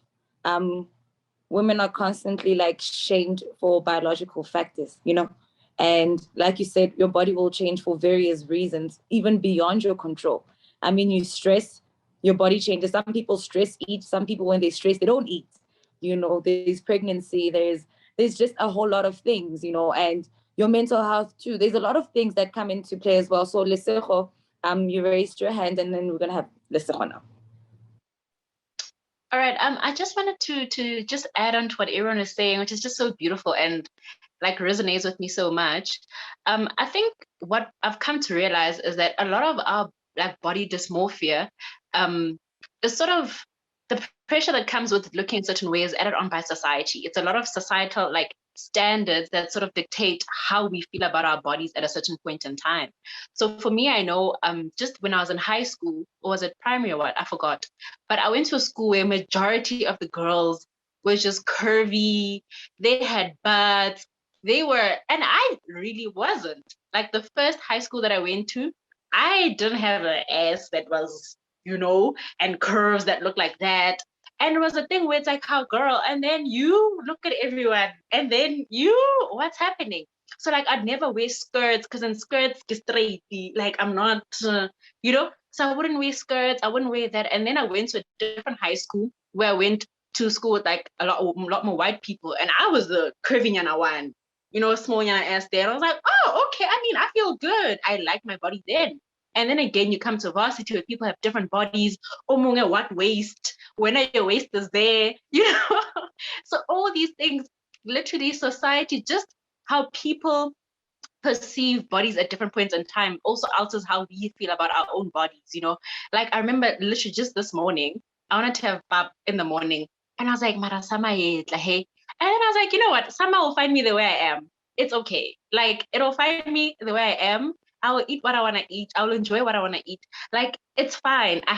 women are constantly like shamed for biological factors, you know? And like you said, your body will change for various reasons, even beyond your control. I mean, you stress, your body changes. Some people stress eat. Some people, when they stress, they don't eat. You know, there's pregnancy, there's just a whole lot of things, you know, and your mental health too. There's a lot of things that come into play as well. So Lesego, you raised your hand and then we're gonna have Lesego now. All right. I just wanted to just add on to what everyone is saying, which is just so beautiful and like resonates with me so much. I think what I've come to realize is that a lot of our like body dysmorphia is sort of the pressure that comes with looking in certain ways added on by society. It's a lot of societal like standards that sort of dictate how we feel about our bodies at a certain point in time. So for me, I know just when I was in high school, or was it primary or what? I forgot. But I went to a school where majority of the girls was just curvy. They had butts. They were, and I really wasn't. Like the first high school that I went to, I didn't have an ass that was, you know, and curves that look like that. And it was a thing where it's like, how girl, and then you look at everyone, and then you, what's happening? So like, I'd never wear skirts because in skirts, get straight, like I'm not, you know, so I wouldn't wear skirts, I wouldn't wear that. And then I went to a different high school where I went to school with like a lot more white people, and I was the curvy yana one, you know, small yana ass there. And I was like, oh, okay, I mean, I feel good. I like my body then. And then again, you come to varsity where people have different bodies. Oh, what waist? When your waist is there, you know? So all these things, literally society, just how people perceive bodies at different points in time also alters how we feel about our own bodies, you know? Like I remember literally just this morning, I wanted to have pap in the morning. And I was like, Marasama, hey. And then I was like, you know what? Summer will find me the way I am. It's okay. Like, it'll find me the way I am. I will eat what I want to eat. I will enjoy what I want to eat. Like, it's fine. I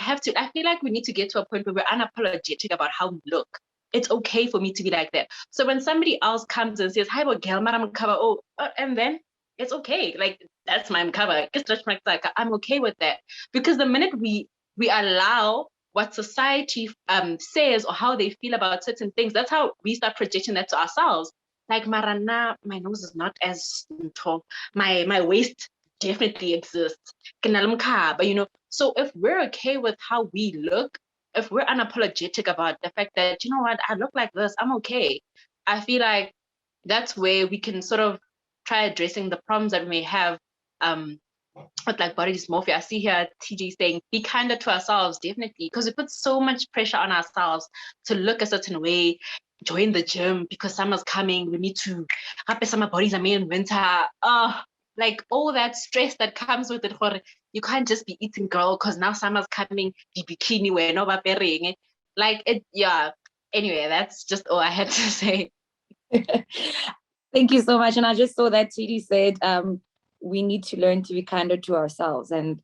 feel like we need to get to a point where we're unapologetic about how we look. It's okay for me to be like that. So when somebody else comes and says, hi, girl, madam cover, and then it's okay. Like, that's my cover. I'm okay with that. Because the minute we allow what society says or how they feel about certain things, that's how we start projecting that to ourselves. Like, Marana, my nose is not as tall. My waist definitely exists. But so if we're okay with how we look, if we're unapologetic about the fact that, you know what, I look like this, I'm okay. I feel like that's where we can sort of try addressing the problems that we may have with like body dysmorphia. I see here TG saying, be kinder to ourselves, definitely, because we put so much pressure on ourselves to look a certain way, join the gym because summer's coming, we need to up summer bodies are made in winter. Like all that stress that comes with it. You can't just be eating, girl, because now summer's coming, the bikini we're not wearing. Like it, yeah. Anyway, that's just all I had to say. Thank you so much. And I just saw that TD said we need to learn to be kinder to ourselves. And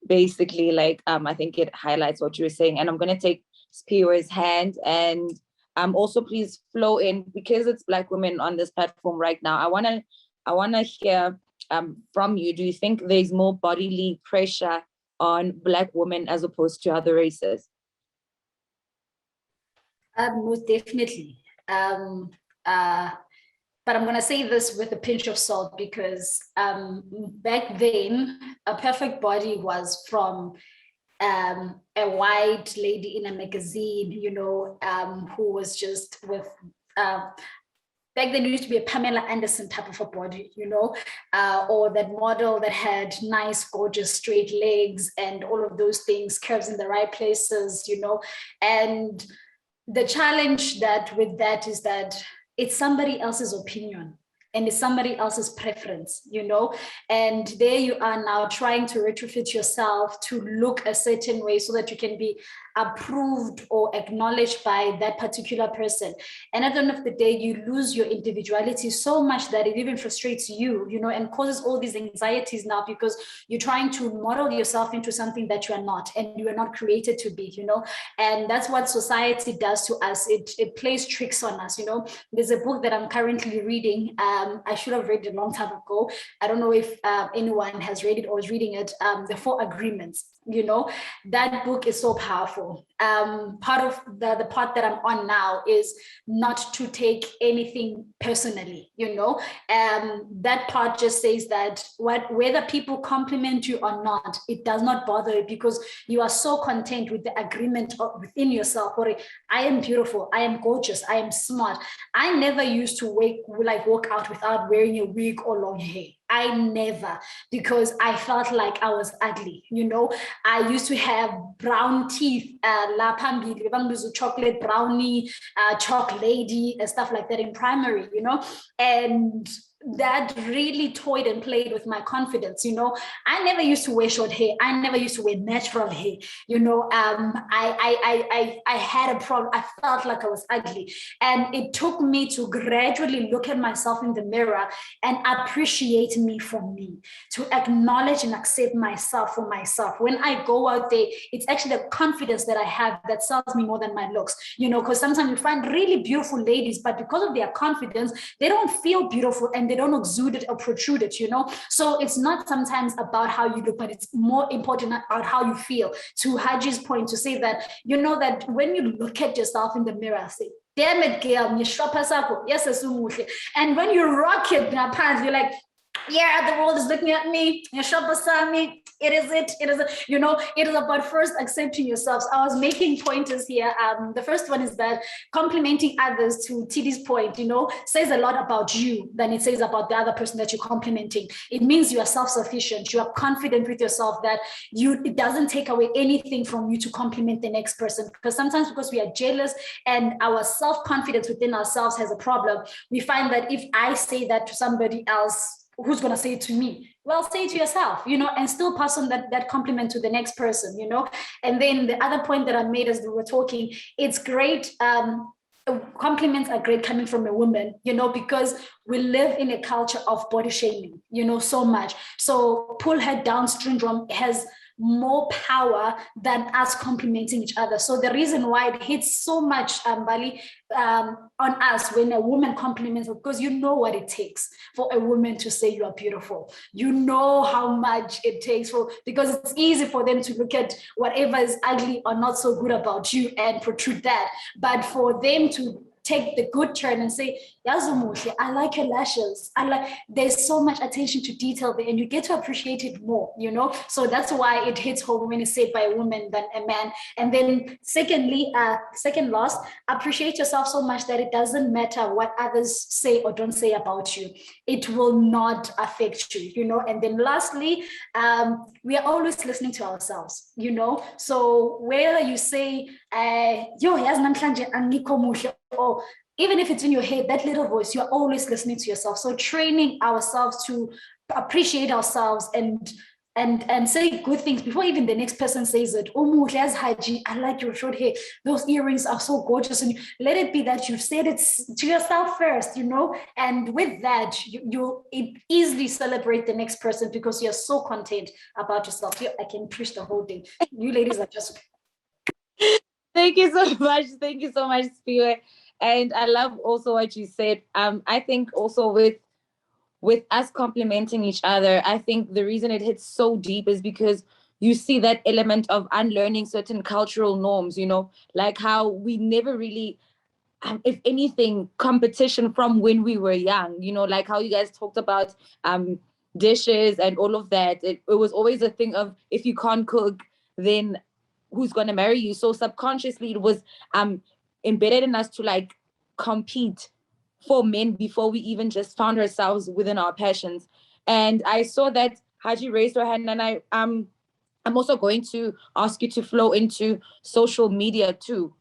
basically, like, I think it highlights what you were saying. And I'm going to take Spiwa's hand and also please flow in, because it's Black women on this platform right now. I want to hear from you. Do you think there's more bodily pressure on Black women as opposed to other races? Most definitely. But I'm going to say this with a pinch of salt, because back then, a perfect body was from a white lady in a magazine, who was just with, back then it used to be a Pamela Anderson type of a body, or that model that had nice, gorgeous, straight legs and all of those things, curves in the right places, and the challenge with that is that it's somebody else's opinion and it's somebody else's preference, and there you are now trying to retrofit yourself to look a certain way so that you can be approved or acknowledged by that particular person. And at the end of the day, you lose your individuality so much that it even frustrates you, and causes all these anxieties now, because you're trying to model yourself into something that you are not, and you are not created to be, and that's what society does to us. It plays tricks on us, There's a book that I'm currently reading. I should have read it a long time ago. I don't know if anyone has read it or is reading it, The 4 Agreements. That book is so powerful. Part of the part that I'm on now is not to take anything personally, that part just says that whether people compliment you or not, it does not bother you, because you are so content with the agreement within yourself. I am beautiful, I am gorgeous, I am smart. I never used to walk out without wearing a wig or long hair. I never, because I felt like I was ugly, I used to have brown teeth, chocolate brownie, chalk lady, and stuff like that in primary, and that really toyed and played with my confidence. I never used to wear short hair. I never used to wear natural hair. I had a problem. I felt like I was ugly. And it took me to gradually look at myself in the mirror and appreciate me for me, to acknowledge and accept myself for myself. When I go out there, it's actually the confidence that I have that sells me more than my looks, because sometimes you find really beautiful ladies, but because of their confidence, they don't feel beautiful and they don't exude it or protrude it, So it's not sometimes about how you look, but it's more important about how you feel. To Haji's point, to say that, that when you look at yourself in the mirror, say, damn it, girl, yes, and when you rock it, you're like, yeah, the world is looking at me. It is it. It is about first accepting yourselves. I was making pointers here. The first one is that complimenting others, to TD's point, says a lot about you than it says about the other person that you're complimenting. It means you are self-sufficient. You are confident with yourself that it doesn't take away anything from you to compliment the next person. Because sometimes, because we are jealous and our self-confidence within ourselves has a problem, we find that if I say that to somebody else, who's going to say it to me? Well, say it to yourself, and still pass on that compliment to the next person, And then the other point that I made as we were talking, it's great compliments are great coming from a woman, because we live in a culture of body shaming, so much. So pull her down syndrome has more power than us complimenting each other. So the reason why it hits so much, Bali, on us when a woman compliments, because you know what it takes for a woman to say you are beautiful. You know how much it takes because it's easy for them to look at whatever is ugly or not so good about you and protrude that. But for them to take the good turn and say, Yazumushi, I like your lashes. There's so much attention to detail there, and you get to appreciate it more, So that's why it hits home when it's said by a woman than a man. And then secondly, second loss, appreciate yourself so much that it doesn't matter what others say or don't say about you. It will not affect you, And then lastly, we are always listening to ourselves, So whether you say, yo, or even if it's in your head, that little voice, you're always listening to yourself. So training ourselves to appreciate ourselves and say good things before even the next person says it. Oh, Haji, I like your short hair. Those earrings are so gorgeous. And let it be that you've said it to yourself first, And with that, you easily celebrate the next person because you're so content about yourself. I can preach the whole day. You ladies are just... Thank you so much. Thank you so much, Spiwe. And I love also what you said. I think also with us complimenting each other, I think the reason it hits so deep is because you see that element of unlearning certain cultural norms, like how we never really, if anything, competition from when we were young, like how you guys talked about dishes and all of that. It was always a thing of, if you can't cook, then who's going to marry you? So subconsciously it was embedded in us to like compete for men before we even just found ourselves within our passions. And I saw that Haji raised her hand, and I'm also going to ask you to flow into social media too,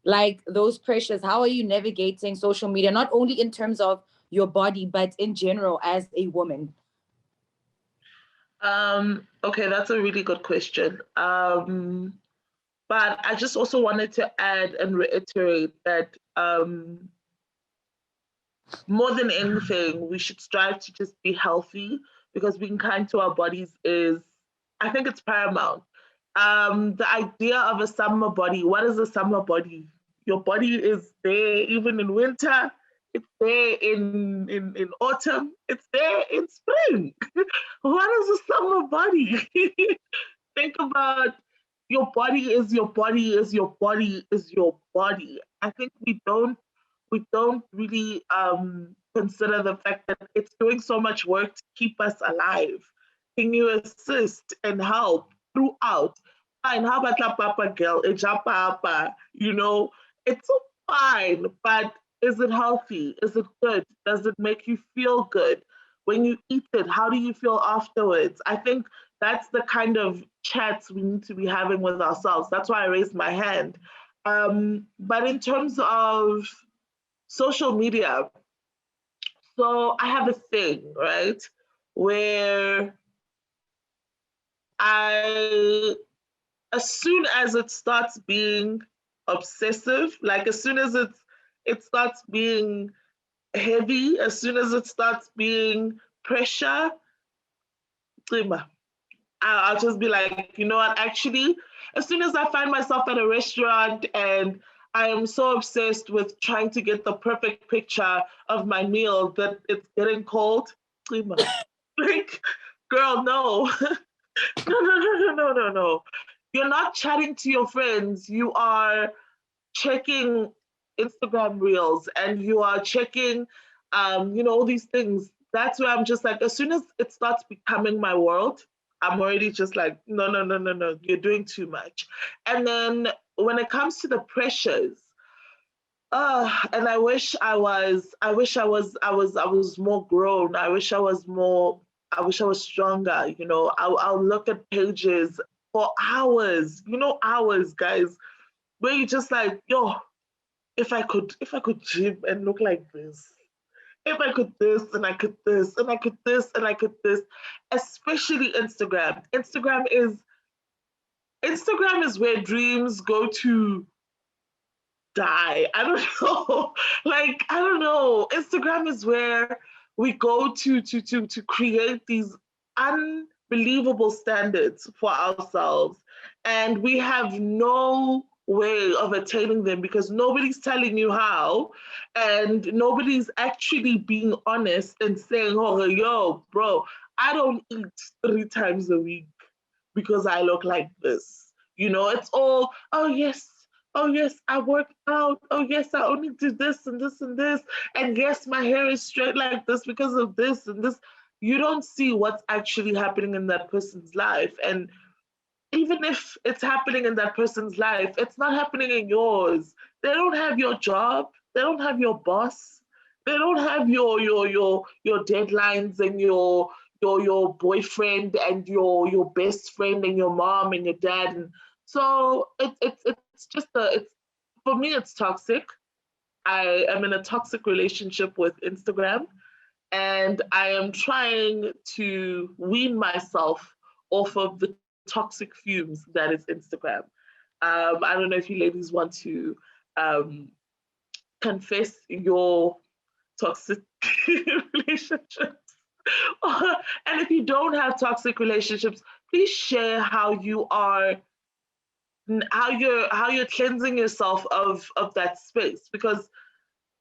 like those pressures. How are you navigating social media, not only in terms of your body, but in general as a woman? Okay, that's a really good question. But I just also wanted to add and reiterate that more than anything, we should strive to just be healthy, because being kind to our bodies I think it's paramount. The idea of a summer body, what is a summer body? Your body is there even in winter, it's there in autumn, it's there in spring. What is a summer body? Think about your body is your body is your body is your body. I think we don't really consider the fact that it's doing so much work to keep us alive. Can you assist and help throughout? Fine, how about la papa girl? It's so fine, but is it healthy? Is it good? Does it make you feel good? When you eat it, how do you feel afterwards? I think that's the kind of chats we need to be having with ourselves. That's why I raised my hand. But in terms of social media, so I have a thing, right, where as soon as it starts being obsessive, like as soon as it starts being heavy, as soon as it starts being pressure, I'll just be like, you know what, actually, as soon as I find myself at a restaurant and I am so obsessed with trying to get the perfect picture of my meal that it's getting cold, like, girl, no. No. You're not chatting to your friends. You are checking Instagram reels and you are checking, all these things. That's where I'm just like, as soon as it starts becoming my world, I'm already just like, no, you're doing too much. And then when it comes to the pressures, and I wish I was more grown. I wish I was stronger. I'll look at pages for hours, hours, guys, where you just like, yo, if I could gym and look like this, if I could this and I could this and I could this and I could this, especially Instagram. Instagram is where dreams go to die. I don't know. Like, I don't know. Instagram is where we go to create these unbelievable standards for ourselves. And we have no way of attaining them because nobody's telling you how, and nobody's actually being honest and saying, oh, yo, bro, I don't eat 3 times a week because I look like this. It's all, oh yes, I work out. Oh yes, I only do this and this and this. And yes, my hair is straight like this because of this and this. You don't see what's actually happening in that person's life. And even if it's happening in that person's life, it's not happening in yours. They don't have your job. They don't have your boss. They don't have your deadlines and your boyfriend and your best friend and your mom and your dad. And so it's just it's for me it's toxic. I am in a toxic relationship with Instagram, and I am trying to wean myself off of the toxic fumes that is Instagram. I don't know if you ladies want to confess your toxic relationships. And if you don't have toxic relationships, please share how you're cleansing yourself of that space, because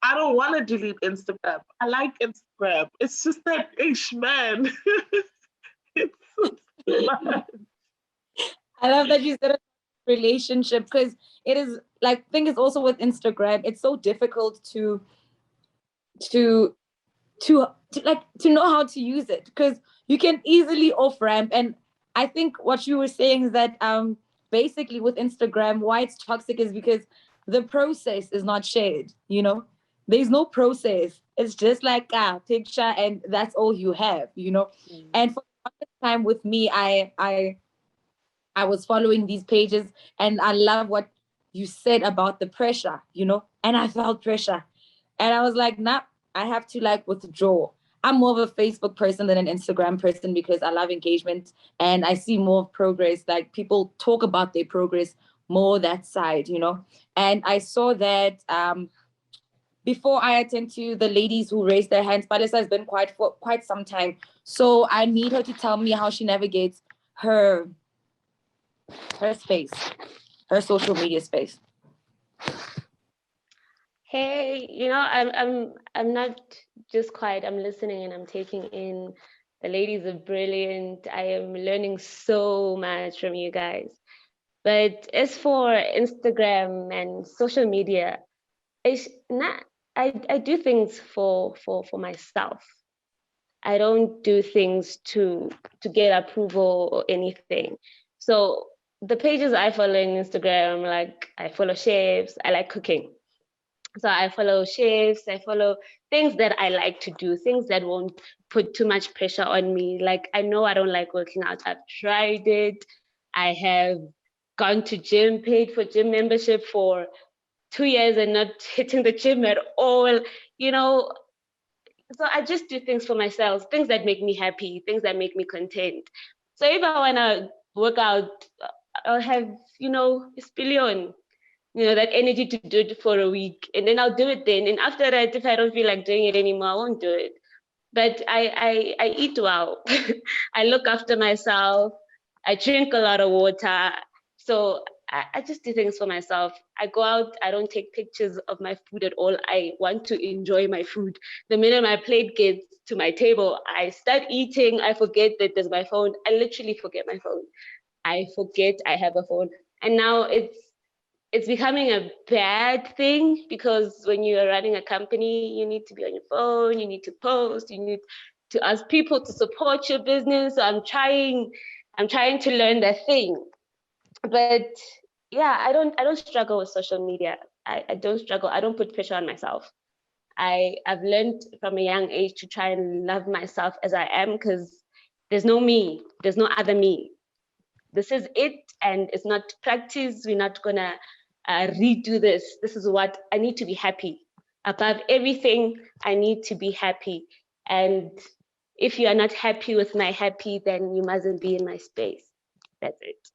I don't want to delete Instagram. I like Instagram. It's just that ish man. It's so much. I love that you said a relationship, because it is like, thing is also with Instagram, it's so difficult to to to know how to use it, because you can easily off ramp. And I think what you were saying is that basically with Instagram, why it's toxic is because the process is not shared. There's no process. It's just like a picture and that's all you have. And for the longest time with me, I was following these pages, and I love what you said about the pressure. And I felt pressure. And I was like, nah, I have to like withdraw. I'm more of a Facebook person than an Instagram person because I love engagement and I see more progress. Like, people talk about their progress more that side. And I saw that before I attend to the ladies who raised their hands, Palisa has been quiet for quite some time. So I need her to tell me how she navigates her space, her social media space. Hey, I'm not just quiet. I'm listening and I'm taking in. The ladies are brilliant. I am learning so much from you guys. But as for Instagram and social media, it's not. I do things for myself. I don't do things to get approval or anything. So the pages I follow on Instagram, like I follow chefs. I like cooking. So I follow chefs, I follow things that I like to do, things that won't put too much pressure on me. Like, I know I don't like working out. I've tried it. I have gone to gym, paid for gym membership for 2 years and not hitting the gym at all. You know, so I just do things for myself, things that make me happy, things that make me content. So if I wanna work out, I'll have, a spillion, that energy to do it for a week, and then I'll do it then. And after that, if I don't feel like doing it anymore, I won't do it. But I eat well. I look after myself. I drink a lot of water. So I just do things for myself. I go out, I don't take pictures of my food at all. I want to enjoy my food. The minute my plate gets to my table, I start eating. I forget that there's my phone. I literally forget my phone. I forget I have a phone. And now it's becoming a bad thing, because when you are running a company, you need to be on your phone, you need to post, you need to ask people to support your business. So I'm trying to learn that thing. But yeah, I don't struggle with social media. I don't struggle. I don't put pressure on myself. I've learned from a young age to try and love myself as I am, because there's no me, there's no other me. This is it, and it's not practice. We're not gonna redo this. This is what I need to be happy. Above everything, I need to be happy. And if you are not happy with my happy, then you mustn't be in my space. That's it.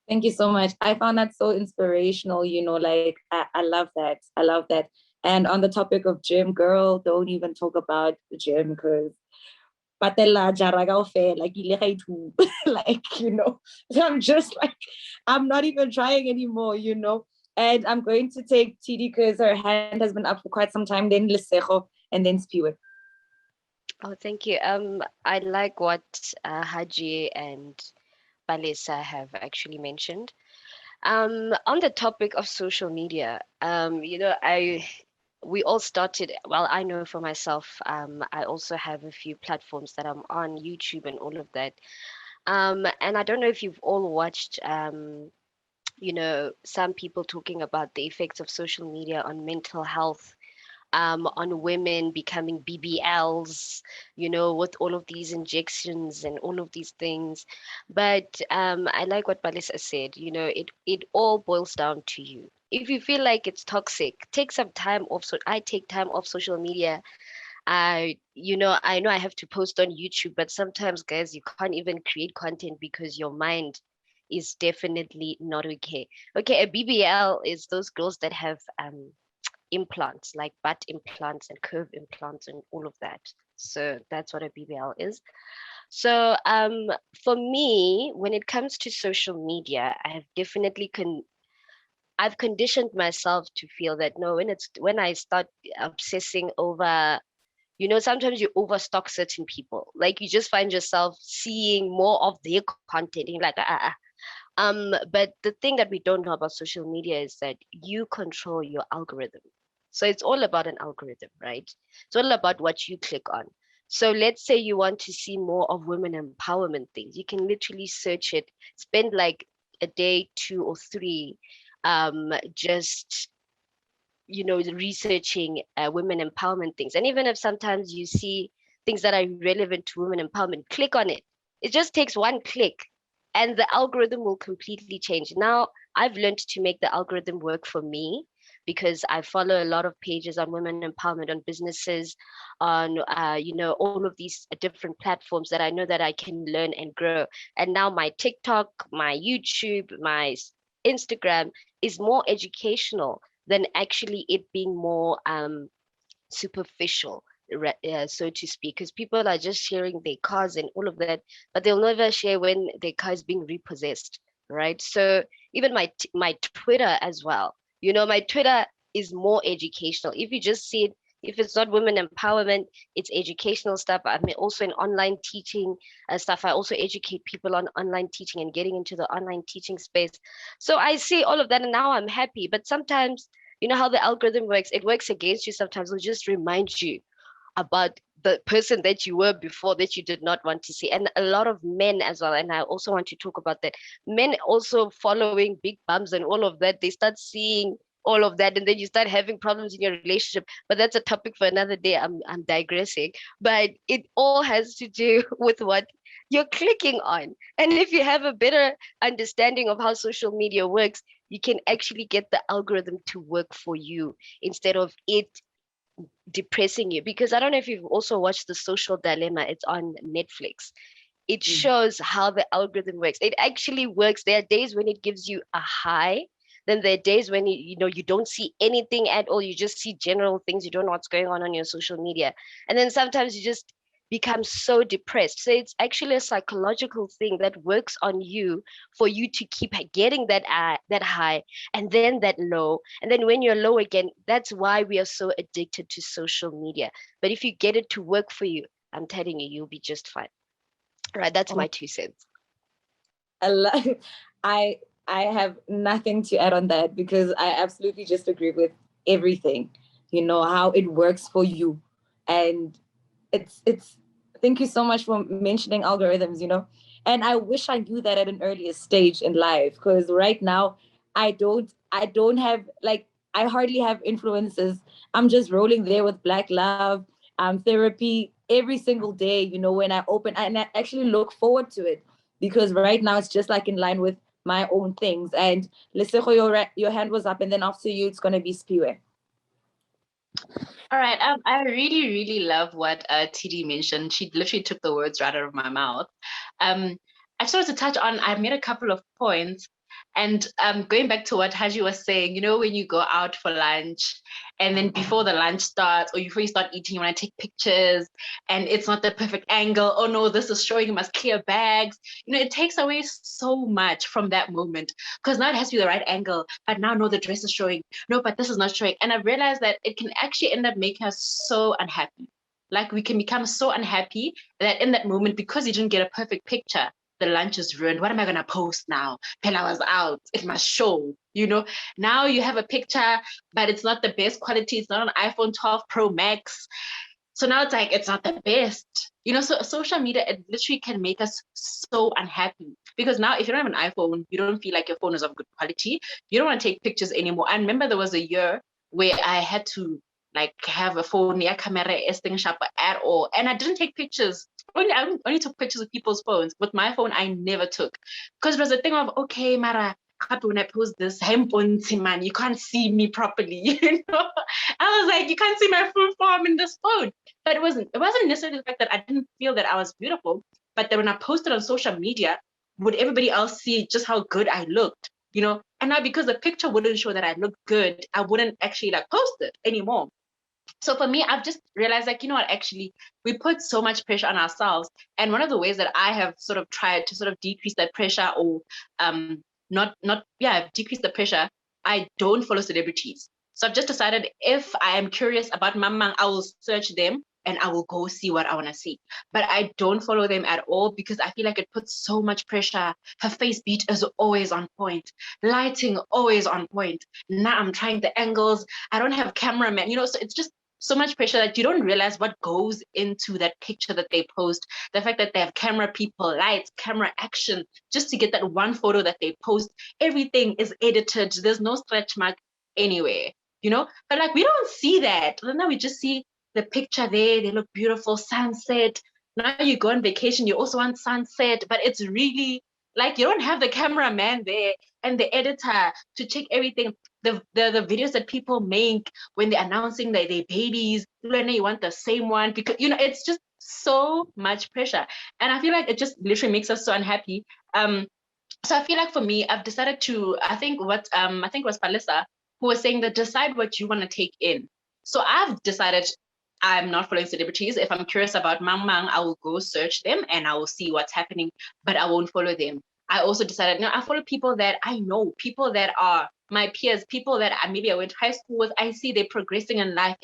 Thank you so much. I found that so inspirational, like I love that. I love that. And on the topic of gym, girl, don't even talk about the gym because patella jaraga fair like like so I'm just like I'm not even trying anymore, and I'm going to take TD because her hand has been up for quite some time, then Lesego, and then Spiwe. Oh, thank you. I like what Haji and Balisa have actually mentioned. On the topic of social media, we all started, well, I know for myself, I also have a few platforms that I'm on, YouTube and all of that. And I don't know if you've all watched, some people talking about the effects of social media on mental health, on women becoming BBLs, with all of these injections and all of these things. But I like what Balisa said, it all boils down to you. If you feel like it's toxic, take some time off. So I take time off social media. I know I have to post on YouTube, but sometimes, guys, you can't even create content because your mind is definitely not okay. Okay, a BBL is those girls that have implants, like butt implants and curve implants and all of that. So that's what a BBL is. So for me, when it comes to social media, I have definitely I've conditioned myself to feel that no, when I start obsessing over, sometimes you overstock certain people. Like you just find yourself seeing more of their content. And you're like, but the thing that we don't know about social media is that you control your algorithm. So it's all about an algorithm, right? It's all about what you click on. So let's say you want to see more of women empowerment things. You can literally search it, spend like a day, 2 or 3, just researching women empowerment things. And even if sometimes you see things that are relevant to women empowerment, click on it. It just takes one click and the algorithm will completely change. Now, I've learned to make the algorithm work for me because I follow a lot of pages on women empowerment, on businesses, on all of these different platforms that I know that I can learn and grow. And now my TikTok, my YouTube, my Instagram is more educational than actually it being more superficial, so to speak, because people are just sharing their cars and all of that, but they'll never share when their car is being repossessed, right? So even my Twitter as well, my Twitter is more educational. If you just see it, if it's not women empowerment, it's educational stuff. I mean, also in online teaching stuff. I also educate people on online teaching and getting into the online teaching space. So I see all of that, and now I'm happy. But sometimes, you know how the algorithm works, it works against you sometimes. It'll just remind you about the person that you were before that you did not want to see. And a lot of men as well, and I also want to talk about that, men also following big bums and all of that, they start seeing all of that, and then you start having problems in your relationship. But that's a topic for another day. I'm digressing, but it all has to do with what you're clicking on. And if you have a better understanding of how social media works, you can actually get the algorithm to work for you instead of it depressing you. Because I don't know if you've also watched The Social Dilemma, it's on Netflix. It shows how the algorithm works. It actually works. There are days when it gives you a high, then there are days when you don't see anything at all. You just see general things. You don't know what's going on your social media, and then sometimes you just become so depressed. So it's actually a psychological thing that works on you for you to keep getting that high and then that low, and then when you're low again. That's why we are so addicted to social media. But if you get it to work for you, I'm telling you, you'll be just fine. Right, that's my 2 cents. I I have nothing to add on that because I absolutely just agree with everything. How it works for you, and it's. Thank you so much for mentioning algorithms. And I wish I knew that at an earlier stage in life, because right now I don't have, like, I hardly have influences. I'm just rolling there with Black Love, therapy every single day. When I open, and I actually look forward to it because right now it's just like in line with my own things. And Lesego, your hand was up, and then after you, it's gonna be Spiwe. All right. I really, really love what TD mentioned. She literally took the words right out of my mouth. I just wanted to touch on, I made a couple of points. And going back to what Haji was saying, you know, when you go out for lunch and then before the lunch starts or before you start eating, you want to take pictures and it's not the perfect angle. Oh no, this is showing, you must clear bags. You know, it takes away so much from that moment because now it has to be the right angle. But now, no, the dress is showing. No, but this is not showing. And I've realized that it can actually end up making us so unhappy. Like we can become so unhappy that in that moment, because you didn't get a perfect picture, the lunch is ruined. What am I going to post now? Till I was out. It must show, you know. Now you have a picture, but it's not the best quality. It's not an iPhone 12 Pro Max. So now it's like, it's not the best. You know, so social media, it literally can make us so unhappy. Because now if you don't have an iPhone, you don't feel like your phone is of good quality. You don't want to take pictures anymore. I remember there was a year where I had to like have a phone, yeah, camera, thing sharper at all. And I didn't take pictures. I only took pictures of people's phones. With my phone, I never took. Because it was a thing of, okay, Mara, when I post this, man, you can't see me properly. You know, I was like, you can't see my full form in this phone. But it wasn't necessarily the fact that I didn't feel that I was beautiful, but that when I posted on social media, would everybody else see just how good I looked? You know, and now because the picture wouldn't show that I looked good, I wouldn't actually like post it anymore. So for me, I've just realized, like, you know what, actually, we put so much pressure on ourselves. And one of the ways that I have sort of tried to sort of decrease that pressure or decrease the pressure, I don't follow celebrities. So I've just decided if I am curious about Mamang, I will search them and I will go see what I want to see. But I don't follow them at all because I feel like it puts so much pressure. Her face beat is always on point. Lighting always on point. Now I'm trying the angles. I don't have cameraman, you know, so it's just so much pressure that you don't realize what goes into that picture that they post. The fact that they have camera people, lights, camera action, just to get that one photo that they post. Everything is edited. There's no stretch mark anywhere, you know? But like, we don't see that. Now we just see the picture there. They look beautiful, sunset. Now you go on vacation, you also want sunset, but it's really like you don't have the cameraman there and the editor to check everything. The videos that people make when they're announcing that they're babies, you want the same one because, you know, it's just so much pressure. And I feel like it just literally makes us so unhappy. So I feel like for me, I've decided to, I think it was Palisa who was saying that decide what you want to take in. So I've decided I'm not following celebrities. If I'm curious about Mang Mang, I will go search them and I will see what's happening, but I won't follow them. I also decided, no, I follow people that I know, people that are my peers, people that maybe I went to high school with. I see they're progressing in life,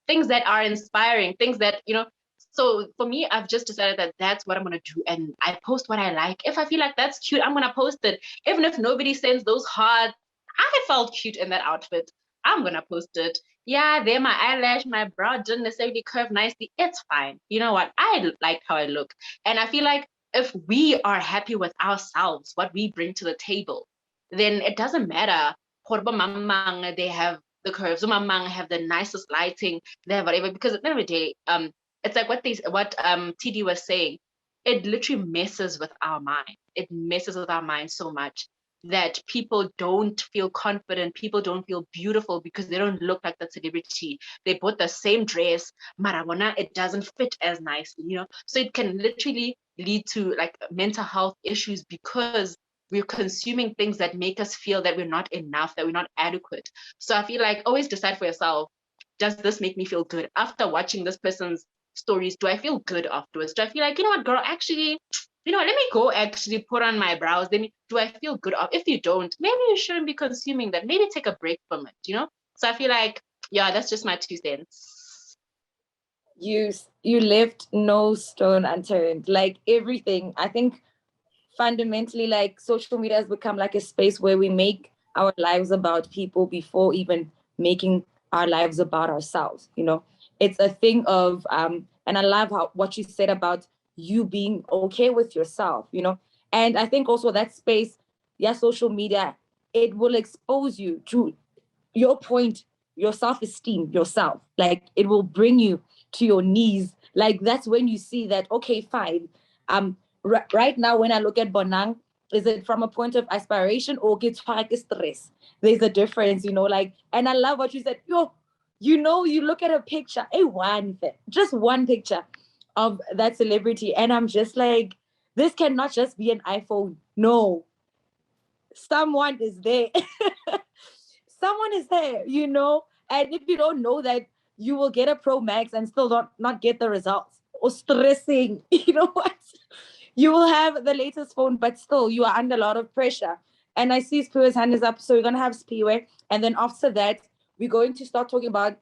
things that are inspiring, things that, you know. So for me, I've just decided that that's what I'm going to do. And I post what I like. If I feel like that's cute, I'm going to post it. Even if nobody sends those hearts, I felt cute in that outfit, I'm going to post it. Yeah, there, my eyelash, my brow didn't necessarily curve nicely. It's fine. You know what? I like how I look. And I feel like if we are happy with ourselves, what we bring to the table, then it doesn't matter. They have the curves. Mamang have the nicest lighting. They have whatever. Because at the end of the day, it's like what TD was saying. It literally messes with our mind. It messes with our mind so much that people don't feel confident. People don't feel beautiful because they don't look like that celebrity. They bought the same dress, Maravona, it doesn't fit as nicely, you know? So it can literally lead to like mental health issues because we're consuming things that make us feel that we're not enough, that we're not adequate. So I feel like always decide for yourself, does this make me feel good? After watching this person's stories, do I feel good afterwards? Do I feel like, you know what, girl, actually, you know, let me go actually put on my brows. Then do I feel good? If you don't, maybe you shouldn't be consuming that. Maybe take a break from it, you know? So I feel like, yeah, that's just my 2 cents. You left no stone unturned. Like everything, I think fundamentally, like social media has become like a space where we make our lives about people before even making our lives about ourselves, you know? It's a thing of, and I love what you said about you being okay with yourself, you know? And I think also that space, yeah, social media, it will expose you to your point, your self-esteem, yourself. Like it will bring you to your knees. Like that's when you see that, okay, fine. Right now, when I look at Bonang, is it from a point of aspiration or gets stress? There's a difference, you know, like, and I love what you said. You know, you look at a picture, just one picture of that celebrity. And I'm just like, this cannot just be an iPhone. No, someone is there. Someone is there, you know. And if you don't know that, you will get a Pro Max and still not get the results, or stressing. You know what? You will have the latest phone, but still you are under a lot of pressure. And I see Spiwe's hand is up, so we're gonna have Spiwe, and then after that, we're going to start talking about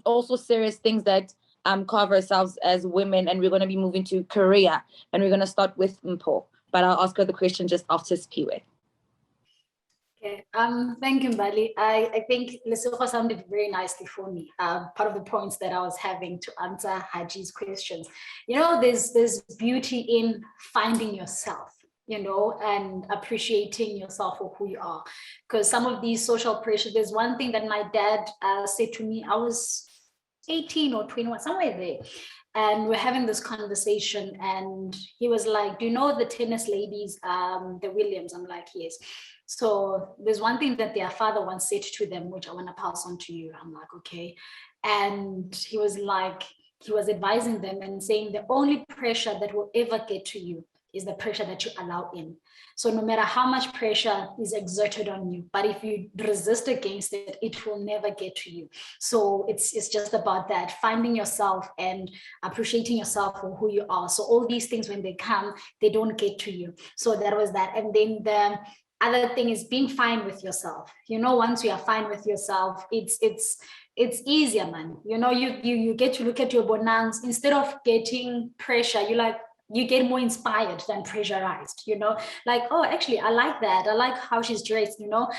also serious things that cover ourselves as women, and we're gonna be moving to career, and we're gonna start with Mpho. But I'll ask her the question just after Spiwe. Okay. Thank you, Mbali. I think Lesotho sounded very nicely for me. Part of the points that I was having to answer Haji's questions. You know, there's beauty in finding yourself, you know, and appreciating yourself for who you are. Because some of these social pressures, there's one thing that my dad said to me. I was 18 or 21, somewhere there. And we're having this conversation, and he was like, do you know the tennis ladies, the Williams? I'm like, yes. So there's one thing that their father once said to them, which I want to pass on to you. I'm like, okay. And he was advising them and saying the only pressure that will ever get to you is the pressure that you allow in. So no matter how much pressure is exerted on you, but if you resist against it, it will never get to you. So it's just about that, finding yourself and appreciating yourself for who you are. So all these things, when they come, they don't get to you. So that was that. And then the other thing is being fine with yourself. You know, once you are fine with yourself, it's easier, man. You know, you get to look at your bonangs instead of getting pressure. You get more inspired than pressurized, you know, like, oh, actually, I like that. I like how she's dressed, you know,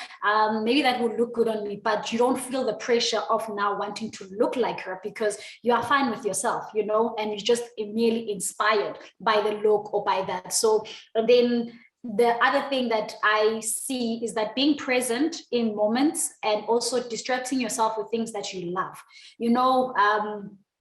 maybe that would look good on me, but you don't feel the pressure of now wanting to look like her because you are fine with yourself, you know, and you're just merely inspired by the look or by that. So then the other thing that I see is that being present in moments and also distracting yourself with things that you love, you know,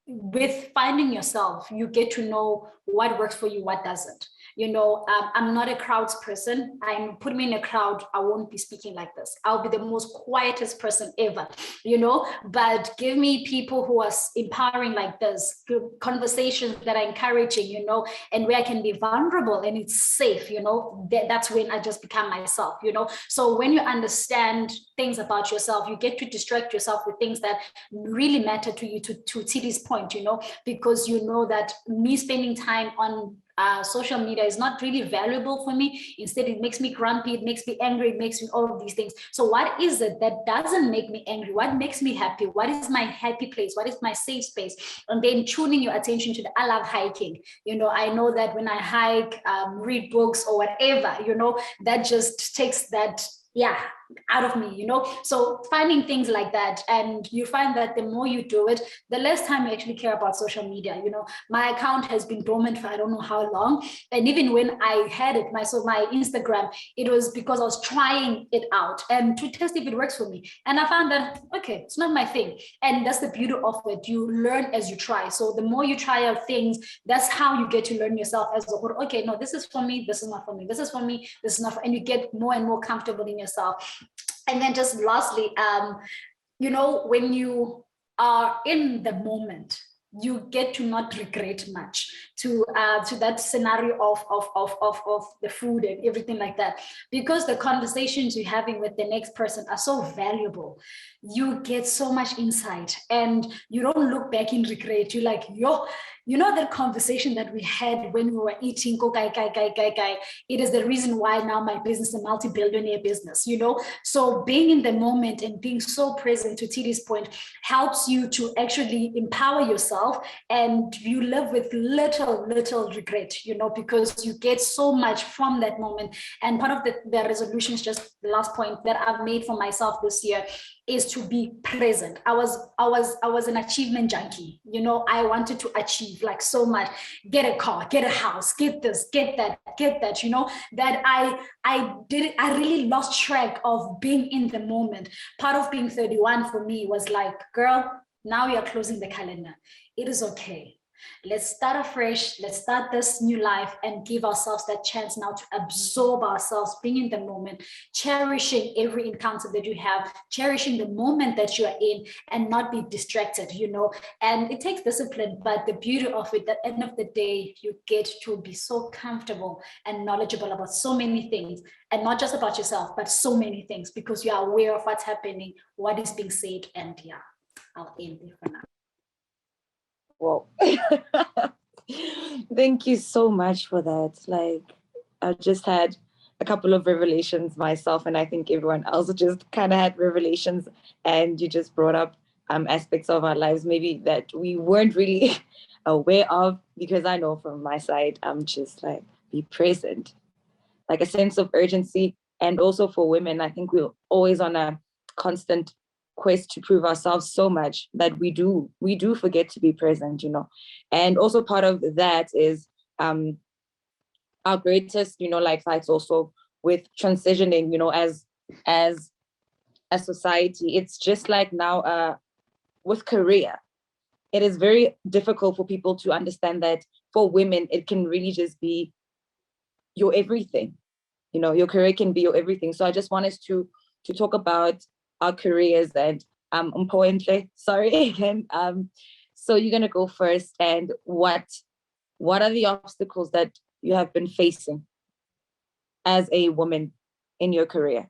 with finding yourself, you get to know what works for you, what doesn't. You know, I'm not a crowds person. Put me in a crowd, I won't be speaking like this. I'll be the most quietest person ever, you know, but give me people who are empowering like this, conversations that are encouraging, you know, and where I can be vulnerable and it's safe, you know, that's when I just become myself, you know. So when you understand things about yourself, you get to distract yourself with things that really matter to you, to Tidi's point, you know, because you know that me spending time on social media is not really valuable for me. Instead, it makes me grumpy, it makes me angry, it makes me all of these things. So what is it that doesn't make me angry? What makes me happy? What is my happy place? What is my safe space? And then tuning your attention to I love hiking. You know, I know that when I hike, read books or whatever, you know, that just takes that, out of me, you know. So finding things like that, and you find that the more you do it, the less time you actually care about social media. You know, my account has been dormant for I don't know how long, and even when I had it, my Instagram, it was because I was trying it out and to test if it works for me, and I found that okay, it's not my thing. And that's the beauty of it. You learn as you try. So the more you try out things, that's how you get to learn yourself as a whole. Okay, no, this is for me, this is not for me, this is for me, this is not for, and you get more and more comfortable in yourself. And then just lastly, you know, when you are in the moment, you get to not regret much to that scenario of the food and everything like that, because the conversations you're having with the next person are so valuable. You get so much insight and you don't look back in regret. You're like, yo, you know, that conversation that we had when we were eating it is the reason why now my business is a multi-billionaire business, you know. So being in the moment and being so present, to Tidi's point, helps you to actually empower yourself, and you live with little regret, you know, because you get so much from that moment. And part of the resolutions, just the last point that I've made for myself this year, is to be present. I was an achievement junkie, you know. I wanted to achieve like so much, get a car, get a house, get this, get that, you know, that I really lost track of being in the moment. Part of being 31 for me was like, girl, now you're closing the calendar. It is okay. Let's start afresh. Let's start this new life and give ourselves that chance now to absorb ourselves, being in the moment, cherishing every encounter that you have, cherishing the moment that you are in, and not be distracted, you know. And it takes discipline, but the beauty of it, at the end of the day, you get to be so comfortable and knowledgeable about so many things, and not just about yourself, but so many things, because you are aware of what's happening, what is being said, and yeah, I'll end there for now. Whoa. Thank you so much for that. Like, I just had a couple of revelations myself, and I think everyone else just kind of had revelations, and you just brought up aspects of our lives maybe that we weren't really aware of, because I know from my side, I'm just like, be present, like a sense of urgency. And also for women, I think we're always on a constant quest to prove ourselves so much that we do forget to be present, you know. And also part of that is our greatest, you know, like fights also with transitioning, you know, as a society. It's just like now with career, it is very difficult for people to understand that for women it can really just be your everything, you know. Your career can be your everything. So I just want us to talk about our careers. And importantly, sorry again, so you're going to go first. And what are the obstacles that you have been facing as a woman in your career?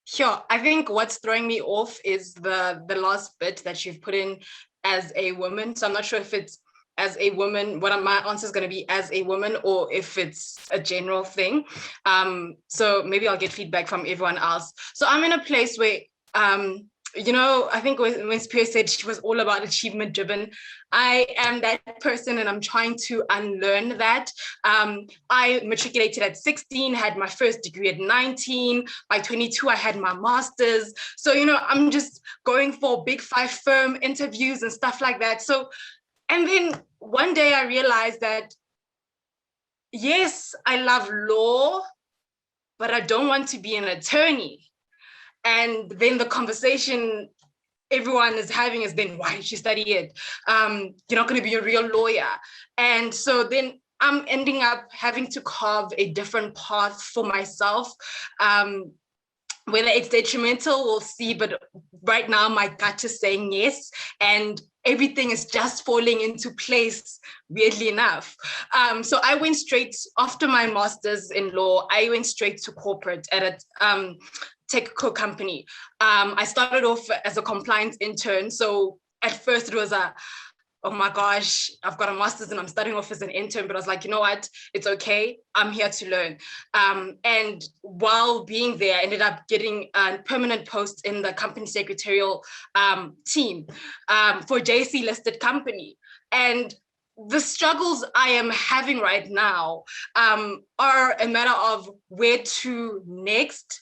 Sure. I think what's throwing me off is the last bit that you've put in, as a woman. So I'm not sure if it's as a woman, what my answer is going to be as a woman, or if it's a general thing. So maybe I'll get feedback from everyone else. So I'm in a place where, you know, I think when Spear said she was all about achievement driven, I am that person, and I'm trying to unlearn that. I matriculated at 16, had my first degree at 19. By 22, I had my master's. So, you know, I'm just going for big 5 firm interviews and stuff like that. So, and then one day I realized that, yes, I love law, but I don't want to be an attorney. And then the conversation everyone is having is, then why did you study it? You're not going to be a real lawyer. And so then I'm ending up having to carve a different path for myself. Whether it's detrimental, we'll see. But right now, my gut is saying yes. And everything is just falling into place, weirdly enough. So I went straight, after my master's in law, I went straight to corporate at a tech company. I started off as a compliance intern. So at first it was oh my gosh, I've got a master's and I'm starting off as an intern, but I was like, you know what, it's okay, I'm here to learn. And while being there, I ended up getting a permanent post in the company secretarial team for JC listed company. And the struggles I am having right now are a matter of where to next,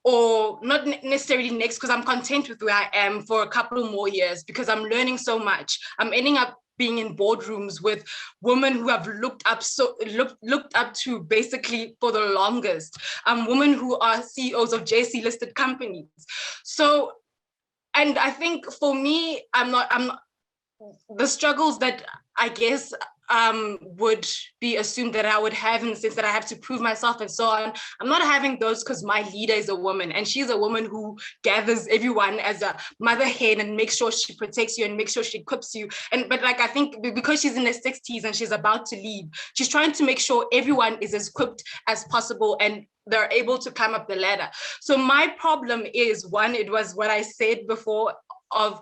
or not necessarily next, because I'm content with where I am for a couple more years, because I'm learning so much. I'm ending up being in boardrooms with women who have looked up to basically for the longest, women who are CEOs of JC listed companies. So, and I think for me, I'm not the struggles that I guess would be assumed that I would have, in the sense that I have to prove myself and so on. I'm not having those because my leader is a woman, and she's a woman who gathers everyone as a mother hen and makes sure she protects you and makes sure she equips you. But like, I think because she's in her 60s and she's about to leave, she's trying to make sure everyone is as equipped as possible and they're able to climb up the ladder. So my problem is, one, it was what I said before of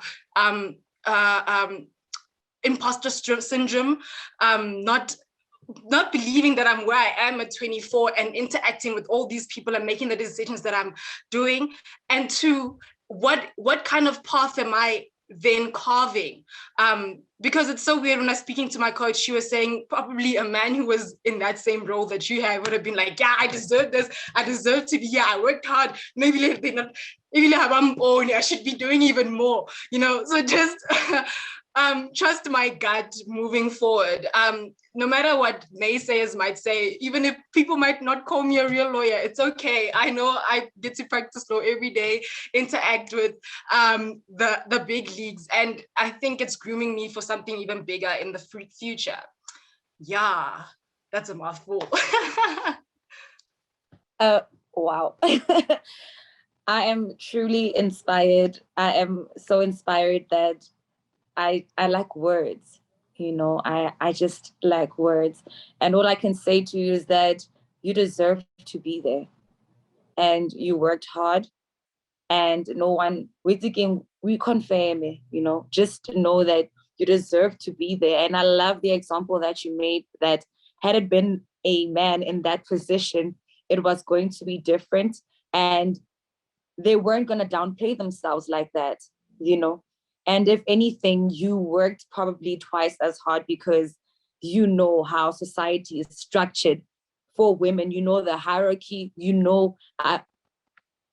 imposter syndrome, not believing that I'm where I am at 24 and interacting with all these people and making the decisions that I'm doing. And two, what kind of path am I then carving? Because it's so weird, when I was speaking to my coach, she was saying probably a man who was in that same role that you have would have been like, yeah, I deserve this, I deserve to be here, I worked hard, maybe I should be doing even more, you know. So just trust my gut moving forward. no matter what naysayers might say, even if people might not call me a real lawyer, it's okay. I know I get to practice law every day, interact with the big leagues, and I think it's grooming me for something even bigger in the future. Yeah, that's a mouthful. Wow. I am truly inspired. I am so inspired that I like words. You know, I just like words. And all I can say to you is that you deserve to be there. And you worked hard, and no one with the game we confirm it, you know, just know that you deserve to be there. And I love the example that you made, that had it been a man in that position, it was going to be different. And they weren't going to downplay themselves like that, you know. And if anything, you worked probably twice as hard because you know how society is structured for women. You know the hierarchy, you know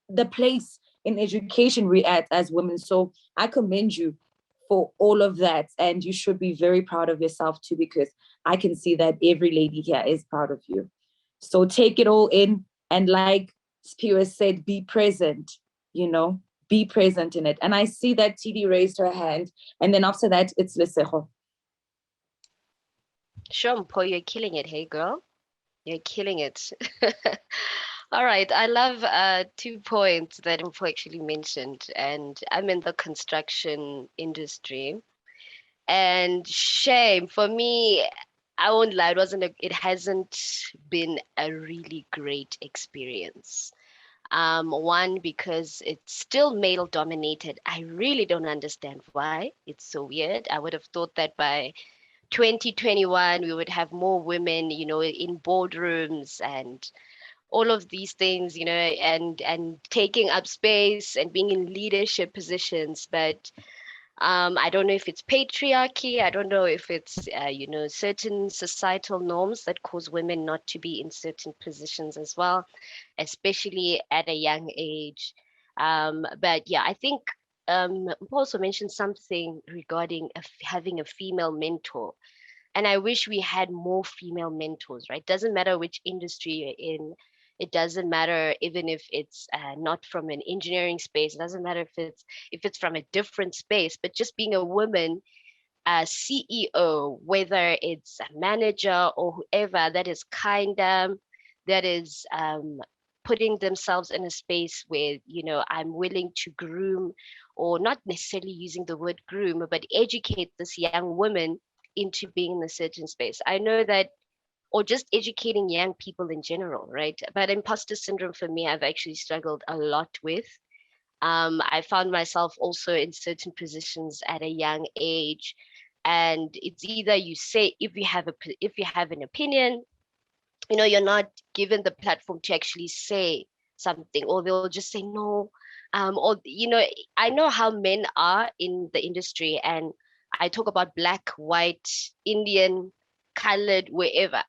the place in education we at as women. So I commend you for all of that. And you should be very proud of yourself too, because I can see that every lady here is proud of you. So take it all in. And like Spiwa said, be present, you know, be present in it. And I see that TD raised her hand. And then after that, it's Lesego. Sure, Mpho, you're killing it. Hey, girl. You're killing it. All right. I love 2 points that Mpho actually mentioned. And I'm in the construction industry. And shame for me, I won't lie, it hasn't been a really great experience. One, because it's still male dominated. I really don't understand why. It's so weird. I would have thought that by 2021 we would have more women, you know, in boardrooms and all of these things, you know, and taking up space and being in leadership positions. But I don't know if it's patriarchy. I don't know if it's, you know, certain societal norms that cause women not to be in certain positions as well, especially at a young age. But yeah, I think also mentioned something regarding having a female mentor. And I wish we had more female mentors, right? Doesn't matter which industry you're in. It doesn't matter even if it's not from an engineering space. It doesn't matter if it's from a different space. But just being a woman, a CEO, whether it's a manager or whoever, that is kind, that is putting themselves in a space where, you know, I'm willing to groom, or not necessarily using the word groom, but educate this young woman into being in a certain space. I know that, or just educating young people in general, right? But imposter syndrome for me, I've actually struggled a lot with. I found myself also in certain positions at a young age, and it's either you say, if you have an opinion, you know, you're not given the platform to actually say something, or they'll just say no. Or, you know, I know how men are in the industry, and I talk about black, white, Indian, colored, wherever.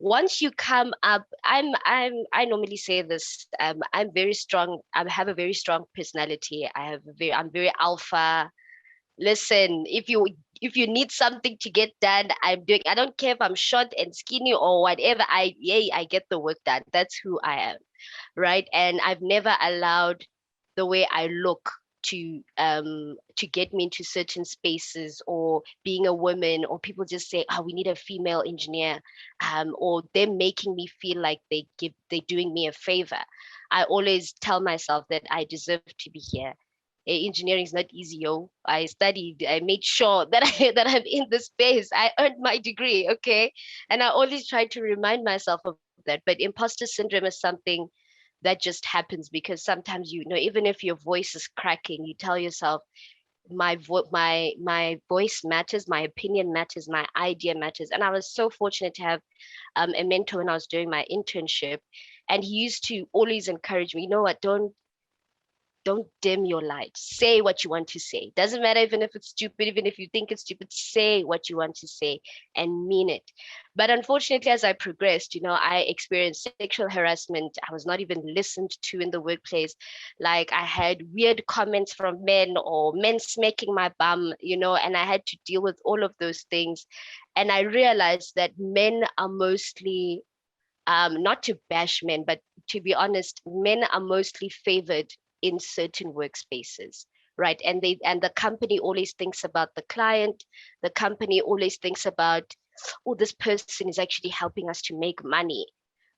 Once you come up, I normally say this, I'm very strong. I have a very strong personality. I'm very alpha. Listen, if you need something to get done, I'm doing. I don't care if I'm short and skinny or whatever. I get the work done. That's who I am, right? And I've never allowed the way I look to get me into certain spaces, or being a woman, or people just say, oh, we need a female engineer, or they're making me feel like they're doing me a favor. I always tell myself that I deserve to be here. Engineering is not easy, yo. I studied. I made sure that that I'm in the space. I earned my degree, okay. And I always try to remind myself of that. But imposter syndrome is something that just happens because sometimes, you know, even if your voice is cracking, you tell yourself, my voice matters, my opinion matters, my idea matters. And I was so fortunate to have a mentor when I was doing my internship, and he used to always encourage me, you know what, don't don't dim your light. Say what you want to say. Doesn't matter even if it's stupid, even if you think it's stupid, say what you want to say and mean it. But unfortunately, as I progressed, I experienced sexual harassment. I was not even listened to in the workplace. Like I had weird comments from men or men smacking my bum, and I had to deal with all of those things. And I realized that men are mostly, not to bash men, but to be honest, men are mostly favored in certain workspaces, right? And the company always thinks about the client. The company always thinks about, oh, this person is actually helping us to make money.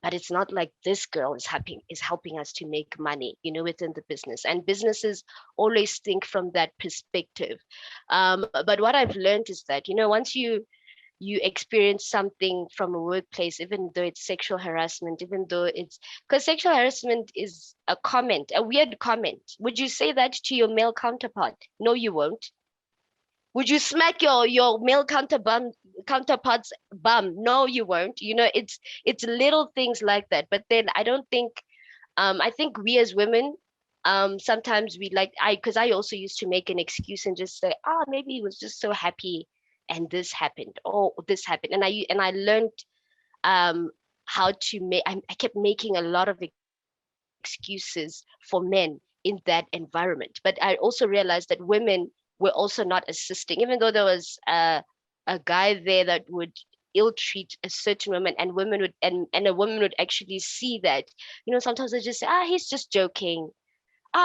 But it's not like this girl is helping us to make money, within the business. And businesses always think from that perspective. But what I've learned is that, once you experience something from a workplace, even though it's sexual harassment, even though because sexual harassment is a weird comment. Would you say that to your male counterpart? No, you won't. Would you smack your male counterpart's bum? No, you won't. It's little things like that. But then I think we as women, sometimes we because I also used to make an excuse and just say, oh, maybe he was just so happy and this happened, oh, this happened. And I learned how to make, I kept making a lot of excuses for men in that environment. But I also realized that women were also not assisting, even though there was a guy there that would ill treat a certain woman, and women would and a woman would actually see that, sometimes they just say, he's just joking,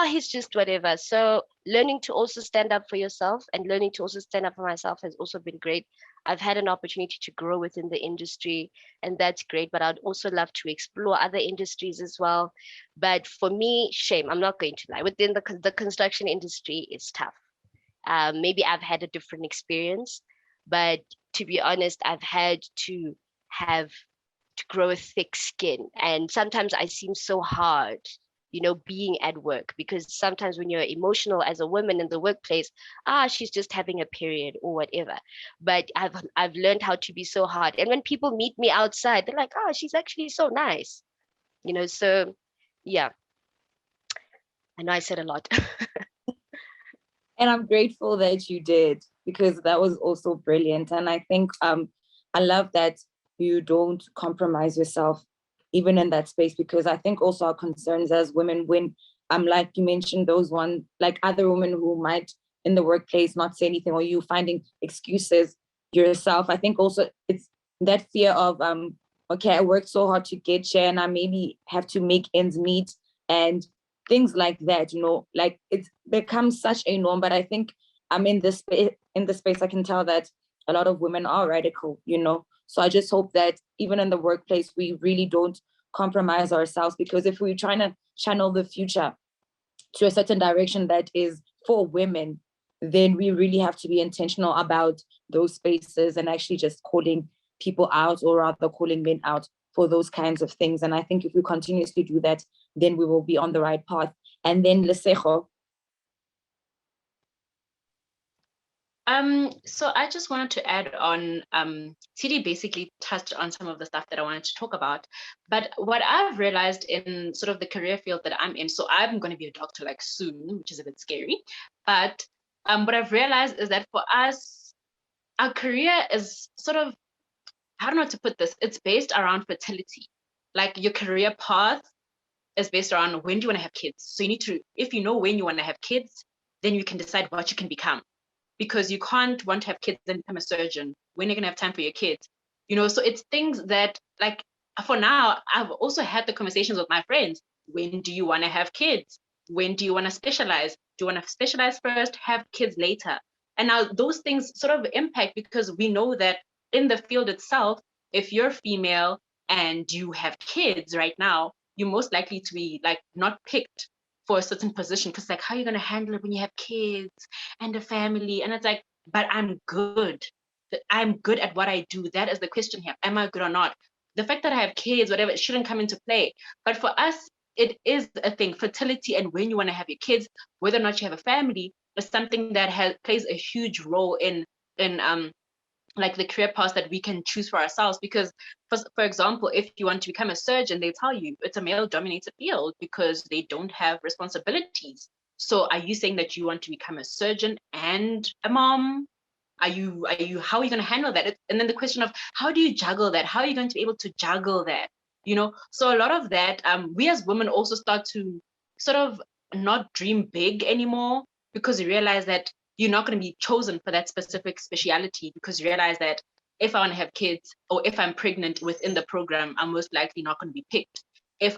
he's just whatever. So learning to also stand up for yourself and learning to also stand up for myself has also been great. I've had an opportunity to grow within the industry, and that's great, but I'd also love to explore other industries as well. But for me, shame, I'm not going to lie, within the construction industry, it's tough. Maybe I've had a different experience, but to be honest, I've had to have to grow a thick skin. And sometimes I seem so hard, being at work, because sometimes when you're emotional as a woman in the workplace, she's just having a period or whatever. But I've learned how to be so hard. And when people meet me outside, they're like, she's actually so nice. So yeah, I know I said a lot. And I'm grateful that you did, because that was also brilliant. And I think I love that you don't compromise yourself even in that space, because I think also our concerns as women, when like you mentioned, those one, like other women who might in the workplace not say anything, or you finding excuses yourself. I think also it's that fear of okay, I worked so hard to get here and I maybe have to make ends meet, and things like that, like it's become such a norm. But I think I'm in this space, I can tell that a lot of women are radical, so I just hope that even in the workplace, we really don't compromise ourselves, because if we're trying to channel the future to a certain direction that is for women, then we really have to be intentional about those spaces and actually just calling people out, or rather calling men out for those kinds of things. And I think if we continuously do that, then we will be on the right path. And then Lesego. So I just wanted to add on, TD basically touched on some of the stuff that I wanted to talk about. But what I've realized in sort of the career field that I'm in, so I'm going to be a doctor like soon, which is a bit scary. But what I've realized is that for us, our career is sort of, I don't know how to put this, it's based around fertility. Like your career path is based around when do you want to have kids. So you need to, if you know when you want to have kids, then you can decide what you can become. Because you can't want to have kids and become a surgeon. When you're gonna have time for your kids, so it's things that, like, for now, I've also had the conversations with my friends. When do you want to have kids? When do you want to specialize? Do you want to specialize first, have kids later? And now those things sort of impact, because we know that in the field itself, if you're female and you have kids right now, you're most likely to be like not picked for a certain position, because like, how are you going to handle it when you have kids and a family? And it's like, but I'm good at what I do. That is the question here. Am I good or not? The fact that I have kids, whatever, it shouldn't come into play. But for us, it is a thing. Fertility and when you want to have your kids, whether or not you have a family, is something that plays a huge role in like the career paths that we can choose for ourselves. Because for example, if you want to become a surgeon, they tell you it's a male dominated field because they don't have responsibilities. So are you saying that you want to become a surgeon and a mom? How are you going to handle that? And then the question of how do you juggle that? How are you going to be able to juggle that? So a lot of that, we as women also start to sort of not dream big anymore, because you realize that you're not going to be chosen for that specific speciality, because you realize that if I want to have kids, or if I'm pregnant within the program, I'm most likely not going to be picked. So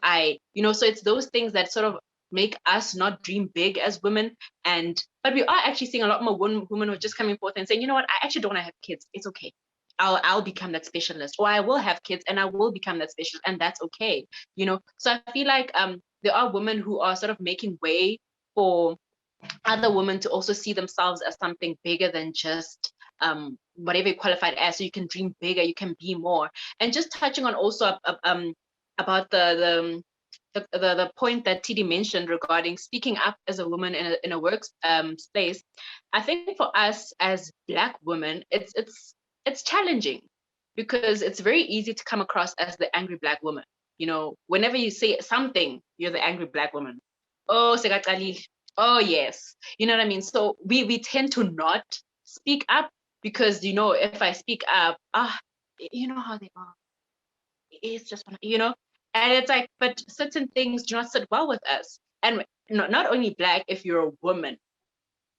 it's those things that sort of make us not dream big as women. But we are actually seeing a lot more women who are just coming forth and saying, you know what, I actually don't want to have kids. It's okay. I'll become that specialist, or I will have kids and I will become that specialist, and that's okay. So I feel like there are women who are sort of making way for other women to also see themselves as something bigger than just whatever you're qualified as. So you can dream bigger, you can be more. And just touching on also about the point that TD mentioned regarding speaking up as a woman in a work space. I think for us as Black women, it's challenging, because it's very easy to come across as the angry Black woman. Whenever you say something, you're the angry Black woman. Oh, Segatali. Oh, yes. You know what I mean? So we tend to not speak up, because, if I speak up, you know how they are. It's just, and it's like, but certain things do not sit well with us. And not only Black, if you're a woman,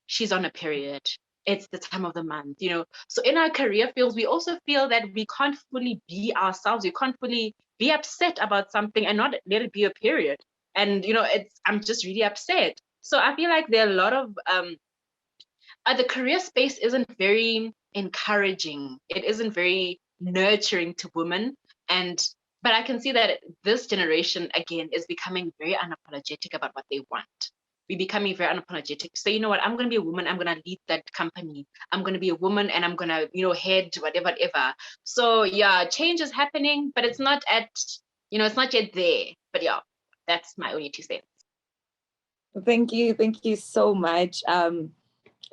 she's on a period, it's the time of the month, So in our career fields, we also feel that we can't fully be ourselves. We can't fully be upset about something and not let it be a period. And, I'm just really upset. So I feel like there are a lot of, the career space isn't very encouraging. It isn't very nurturing to women. But I can see that this generation, again, is becoming very unapologetic about what they want. We're becoming very unapologetic. So you know what, I'm going to be a woman, I'm going to lead that company. I'm going to be a woman and I'm going to, head whatever. So yeah, change is happening, but it's not it's not yet there. But yeah, that's my only 2 cents. Thank you so much,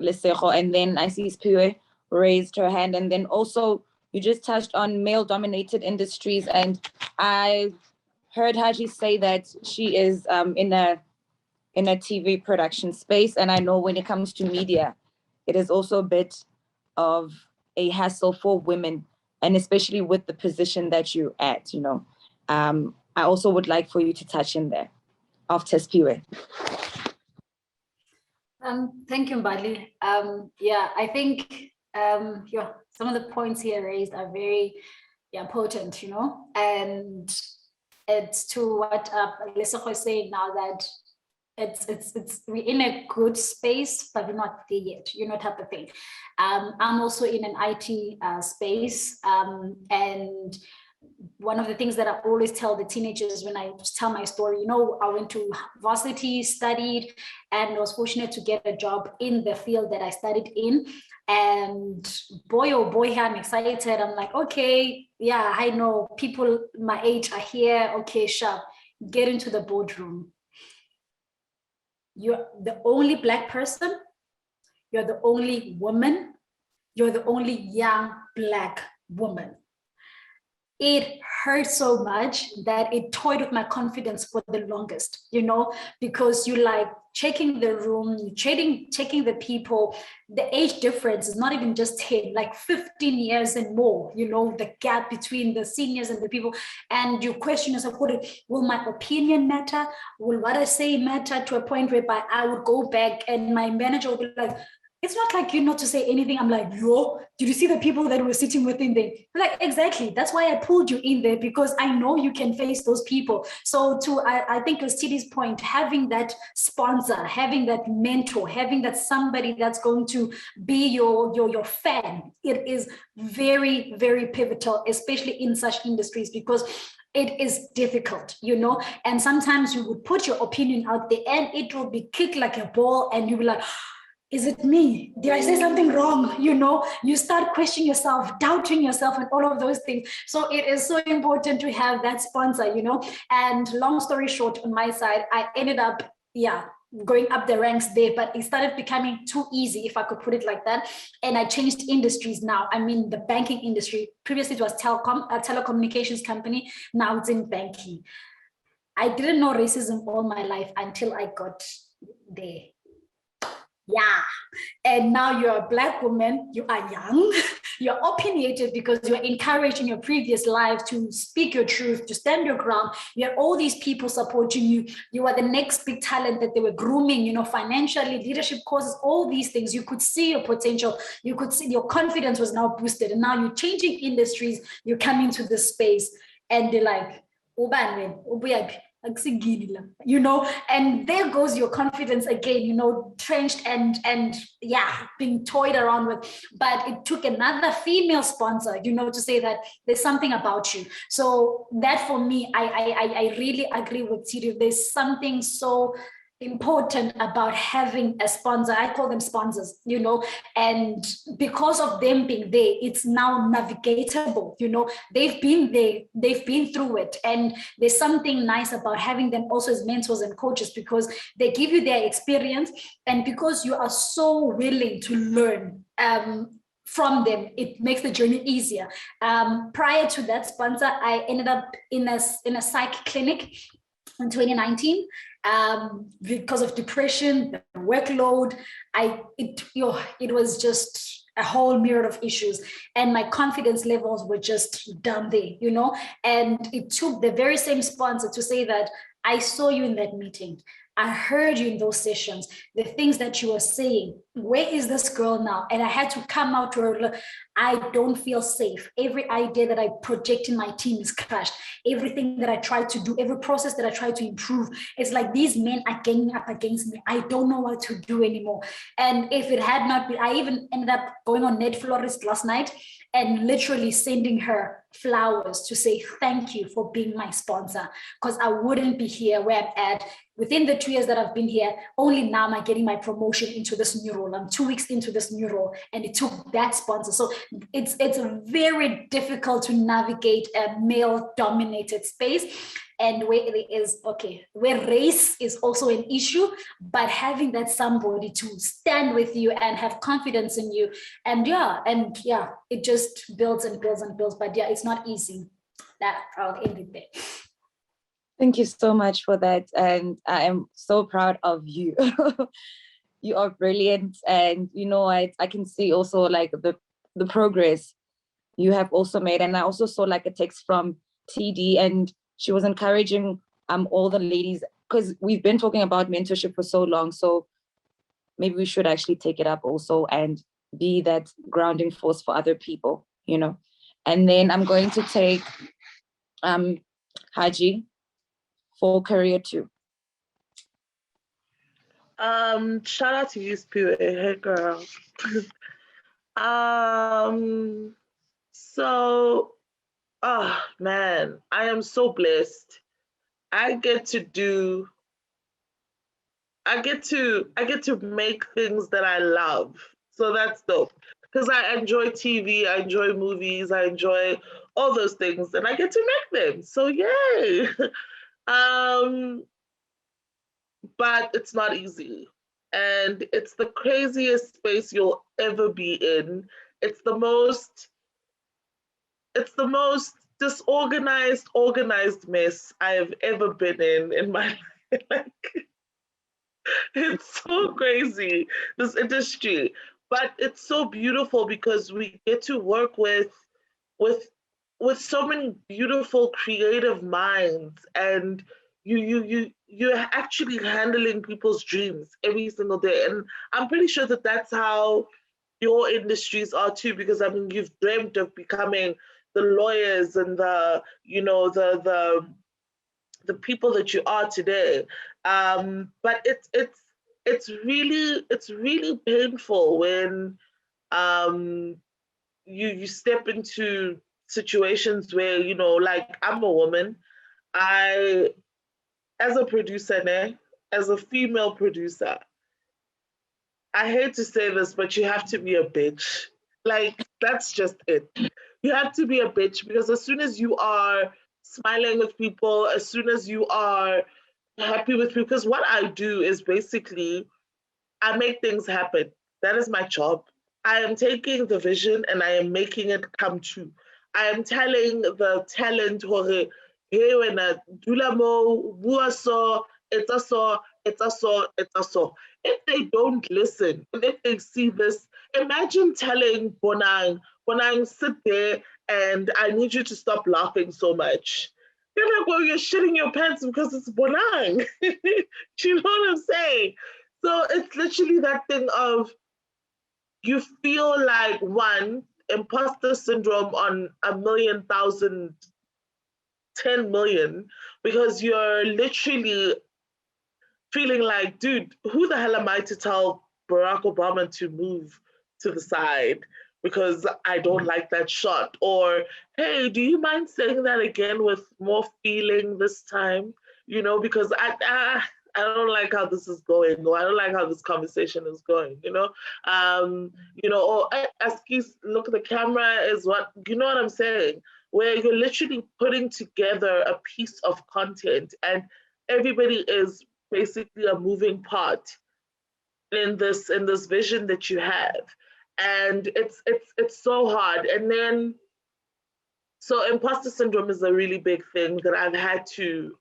Lesego. And then I see Spiwe raised her hand, and then also you just touched on male-dominated industries, and I heard Haji say that she is in a TV production space, and I know when it comes to media, it is also a bit of a hassle for women, and especially with the position that you're at. I also would like for you to touch in there after Spiwe. Thank you, Mbali. I think some of the points here raised are very important, and it's to what Lesego is saying now, that it's we're in a good space, but we're not there yet, type of thing. I'm also in an IT space, and one of the things that I always tell the teenagers when I tell my story, I went to varsity, studied, and was fortunate to get a job in the field that I studied in. And boy, oh boy, I'm excited. I'm like, okay, yeah, I know people my age are here. Okay, sure. Get into the boardroom. You're the only Black person. You're the only woman. You're the only young Black woman. It hurt so much that it toyed with my confidence for the longest, because you like checking the room, checking the people. The age difference is not even just 10, like 15 years and more, the gap between the seniors and the people. And you question yourself, will my opinion matter? Will what I say matter? To a point whereby I would go back and my manager would be like, it's not like you're not to say anything. I'm like, did you see the people that were sitting within there? Like, exactly. That's why I pulled you in there, because I know you can face those people. So I think to Tidi's point, having that sponsor, having that mentor, having that somebody that's going to be your fan, it is very, very pivotal, especially in such industries, because it is difficult, and sometimes you would put your opinion out there and it will be kicked like a ball, and you'll be like, is it me? Did I say something wrong? You start questioning yourself, doubting yourself, and all of those things. So it is so important to have that sponsor, and long story short, on my side, I ended up, going up the ranks there, but it started becoming too easy, if I could put it like that. And I changed industries now. I'm in the banking industry. Previously, it was telecom, a telecommunications company. Now it's in banking. I didn't know racism all my life until I got there. Yeah. And now you're a Black woman, you are young, you're opinionated because you're encouraged in your previous life to speak your truth, to stand your ground. You had all these people supporting you. You are the next big talent that they were grooming, you know, financially, leadership courses, all these things. You could see your potential. You could see your confidence was now boosted. And now you're changing industries, you're coming to this space and they're like, you know, and there goes your confidence again, you know, trenched and yeah, being toyed around with. But it took another female sponsor, you know, to say that there's something about you. So that for me, I really agree with Siri. There's something so important about having a sponsor. I call them sponsors, you know, and because of them being there, it's now navigatable, you know. They've been there, they've been through it, and there's something nice about having them also as mentors and coaches, because they give you their experience, and because you are so willing to learn from them, it makes the journey easier. Prior to that sponsor, I ended up in a psych clinic in 2019 because of depression, the workload. It was just a whole myriad of issues, and my confidence levels were just down there, you know. And it took the very same sponsor to say that I saw you in that meeting, I heard you in those sessions, the things that you were saying. Where is this girl now? And I had to come out to her. I don't feel safe. Every idea that I project in my team is crushed. Everything that I try to do, every process that I try to improve, it's like these men are ganging up against me. I don't know what to do anymore. And if it had not been, I even ended up going on Net Florist last night and literally sending her flowers to say thank you for being my sponsor, because I wouldn't be here where I'm at. Within the 2 years that I've been here, only now am I getting my promotion into this new role. I'm 2 weeks into this new role, and it took that sponsor. So it's very difficult to navigate a male-dominated space, and where it is, where race is also an issue, but having that somebody to stand with you and have confidence in you, and it just builds and builds and builds. But yeah, it's not easy. That I'll end it there. Thank you so much for that. And I am so proud of you. You are brilliant. And you know, I can see also like the progress you have also made. And I also saw like a text from TD, and she was encouraging all the ladies, because we've been talking about mentorship for so long. So maybe we should actually take it up also and be that grounding force for other people, you know. And then I'm going to take Haji for career 2. Shout out to you, Spirit. Hey, girl. So, oh man, I am so blessed. I get to make things that I love. So that's dope. Because I enjoy TV, I enjoy movies, I enjoy all those things, and I get to make them. So yay. But it's not easy. And it's the craziest space you'll ever be in. It's the most disorganized, organized mess I have ever been in my life. Like, it's so crazy, this industry. But it's so beautiful because we get to work with so many beautiful creative minds, and you're actually handling people's dreams every single day. And I'm pretty sure that that's how your industries are too, because I mean, you've dreamt of becoming the lawyers and the people that you are today. But it's really painful when you step into situations where, you know, like, I'm a woman. As a producer, as a female producer, I hate to say this, but you have to be a bitch. Like, that's just it. You have to be a bitch, because as soon as you are smiling with people, as soon as you are happy with people, because what I do is basically, I make things happen. That is my job. I am taking the vision and I am making it come true. I am telling the talent, hey, when dula mo, bua so, it's a so, it's a so, it's a so. if they don't listen, and if they see this, imagine telling Bonang, sit there and I need you to stop laughing so much. You're like, well, you're shitting your pants because it's Bonang. You know what I'm saying? So it's literally that thing of you feel like one, imposter syndrome on a million thousand 10 million, because you're literally feeling like, dude, who the hell am I to tell Barack Obama to move to the side because I don't like that shot? Or, hey, do you mind saying that again with more feeling this time? You know, because I don't like how this is going, or I don't like how this conversation is going, or Askis, look, the camera is what, you know what I'm saying? Where you're literally putting together a piece of content and everybody is basically a moving part in this vision that you have, and it's so hard. And then so imposter syndrome is a really big thing that I've had to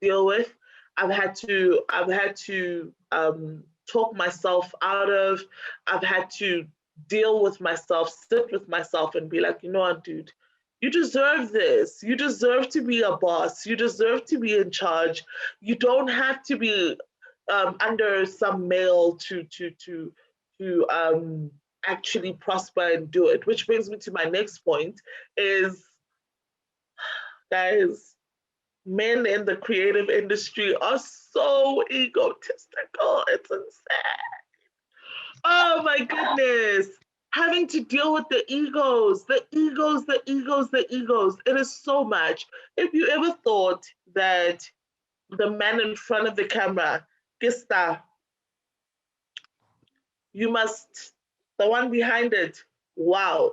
deal with. I've had to talk myself out of. I've had to deal with myself, sit with myself, and be like, you know what, dude, you deserve this. You deserve to be a boss. You deserve to be in charge. You don't have to be under some male to actually prosper and do it. Which brings me to my next point: is, guys, men in the creative industry are so egotistical. It's insane. Oh my goodness. Having to deal with the egos. It is so much. If you ever thought that the man in front of the camera, Kista, you must, the one behind it, wow.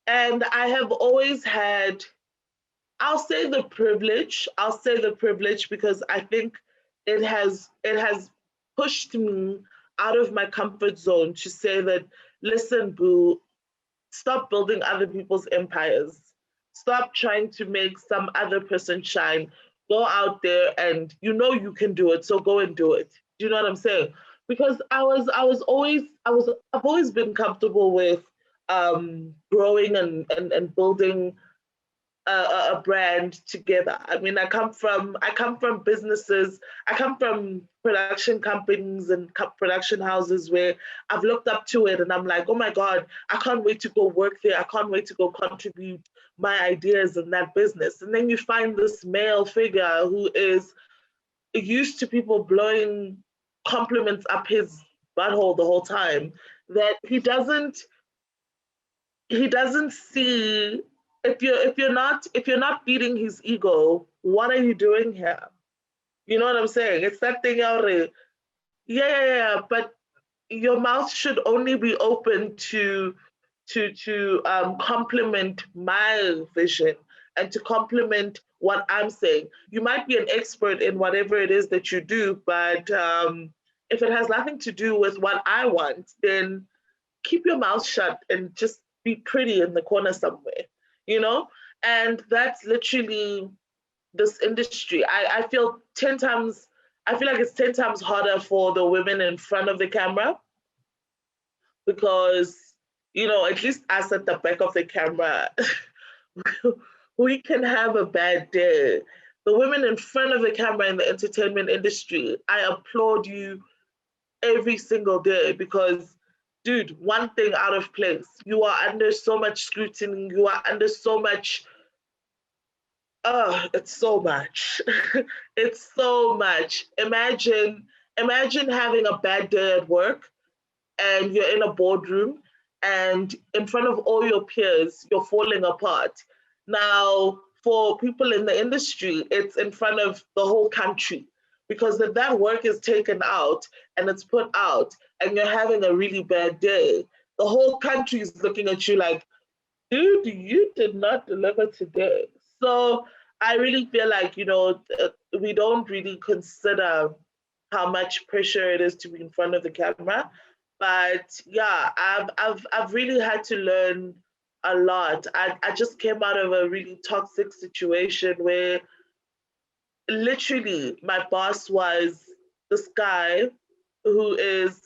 And I have always had, I'll say the privilege because I think it has pushed me out of my comfort zone to say that, listen, boo, stop building other people's empires. Stop trying to make some other person shine. Go out there and you can do it, so go and do it. Do you know what I'm saying? Because I've always been comfortable with growing and building a brand together. I mean, I come from businesses. I come from production companies and production houses where I've looked up to it, and I'm like, oh my God, I can't wait to go work there. I can't wait to go contribute my ideas in that business. And then you find this male figure who is used to people blowing compliments up his butthole the whole time, that he doesn't see, if you're not feeding his ego, what are you doing here? You know what I'm saying? It's that thing out there. Yeah, but your mouth should only be open to complement my vision and to complement what I'm saying. You might be an expert in whatever it is that you do, but if it has nothing to do with what I want, then keep your mouth shut and just be pretty in the corner somewhere, you know? And that's literally this industry. I feel 10 times, I feel like it's 10 times harder for the women in front of the camera because, at least us at the back of the camera, we can have a bad day. The women in front of the camera in the entertainment industry, I applaud you every single day because, dude, one thing out of place. You are under so much scrutiny. You are under so much. Oh, it's so much. It's so much. Imagine having a bad day at work and you're in a boardroom and in front of all your peers, you're falling apart. Now, for people in the industry, it's in front of the whole country. Because if that work is taken out and it's put out and you're having a really bad day, the whole country is looking at you like, dude, you did not deliver today. So I really feel like, we don't really consider how much pressure it is to be in front of the camera. But yeah, I've really had to learn a lot. I just came out of a really toxic situation where literally my boss was this guy who is,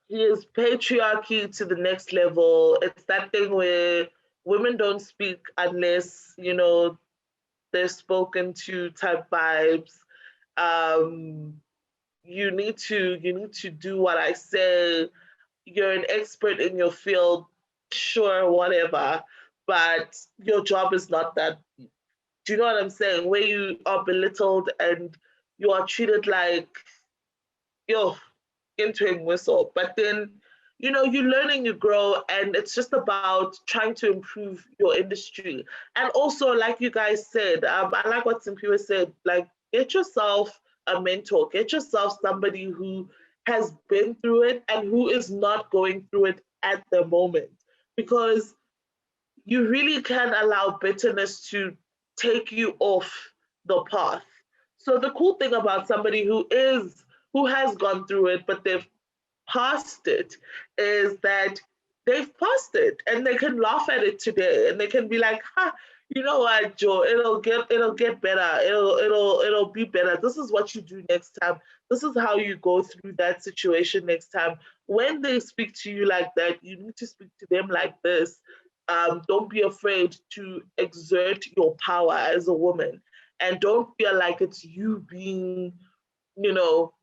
he is patriarchy to the next level. It's that thing where women don't speak unless, you know, they're spoken to type vibes. Um, you need to do what I say. You're an expert in your field, sure, whatever, but your job is not that. Do you know what I'm saying? Where you are belittled and you are treated like, yo, into a whistle. But then, you know, you learn and you grow, and it's just about trying to improve your industry. And also, like you guys said, I like what Simpiwe said, like, get yourself a mentor, get yourself somebody who has been through it and who is not going through it at the moment. Because you really can allow bitterness to take you off the path. So the cool thing about somebody who has gone through it, but they've passed it, is that they've passed it and they can laugh at it today and they can be like, ha, you know what, Joe, it'll get better. It'll be better. This is what you do next time. This is how you go through that situation next time. When they speak to you like that, you need to speak to them like this. Don't be afraid to exert your power as a woman, and don't feel like it's you being, you know,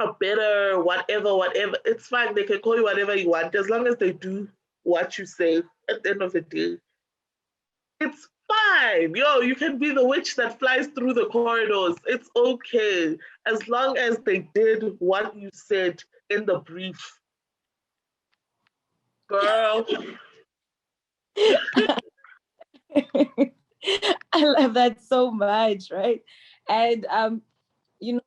a better whatever. It's fine. They can call you whatever you want as long as they do what you say. At the end of the day, it's fine. Yo, you can be the witch that flies through the corridors. It's okay as long as they did what you said in the brief, girl. I love that so much, right? And you know,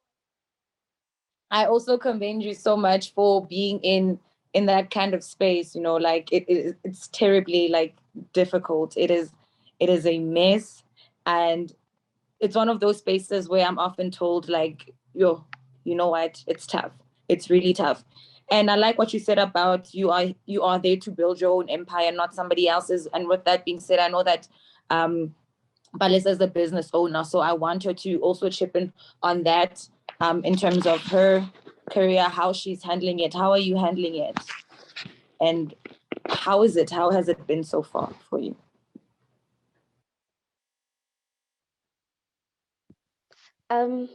I also commend you so much for being in that kind of space. You know, like it's terribly like difficult. It is a mess, and it's one of those spaces where I'm often told like, yo, you know what, it's tough. It's really tough. And I like what you said about you are there to build your own empire, not somebody else's. And with that being said, I know that Balisa is a business owner, so I want her to also chip in on that, in terms of her career, how she's handling it. How are you handling it? And how is it? How has it been so far for you? Um,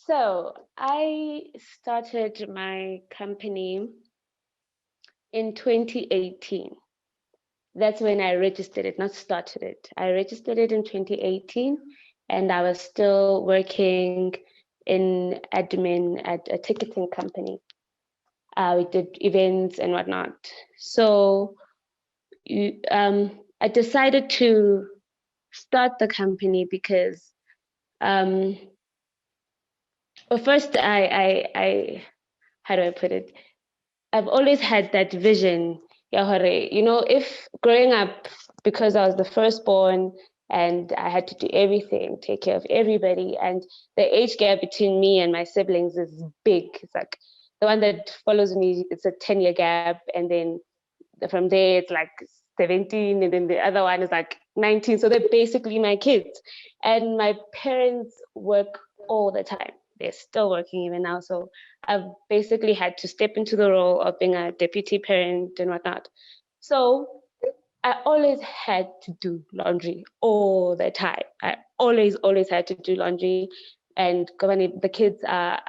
so I started my company in 2018. That's when I registered it, not started it. I registered it in 2018, and I was still working in admin at a ticketing company. We did events and whatnot. So I decided to start the company because, well, first, how do I put it? I've always had that vision, you know, if growing up, because I was the firstborn and I had to do everything, take care of everybody, and the age gap between me and my siblings is big. It's like the one that follows me, it's a 10-year gap, and then from there it's like 17, and then the other one is like 19. So they're basically my kids. And my parents work all the time. They're still working even now. So I've basically had to step into the role of being a deputy parent and whatnot. So I always had to do laundry all the time. I always had to do laundry. And when the kids are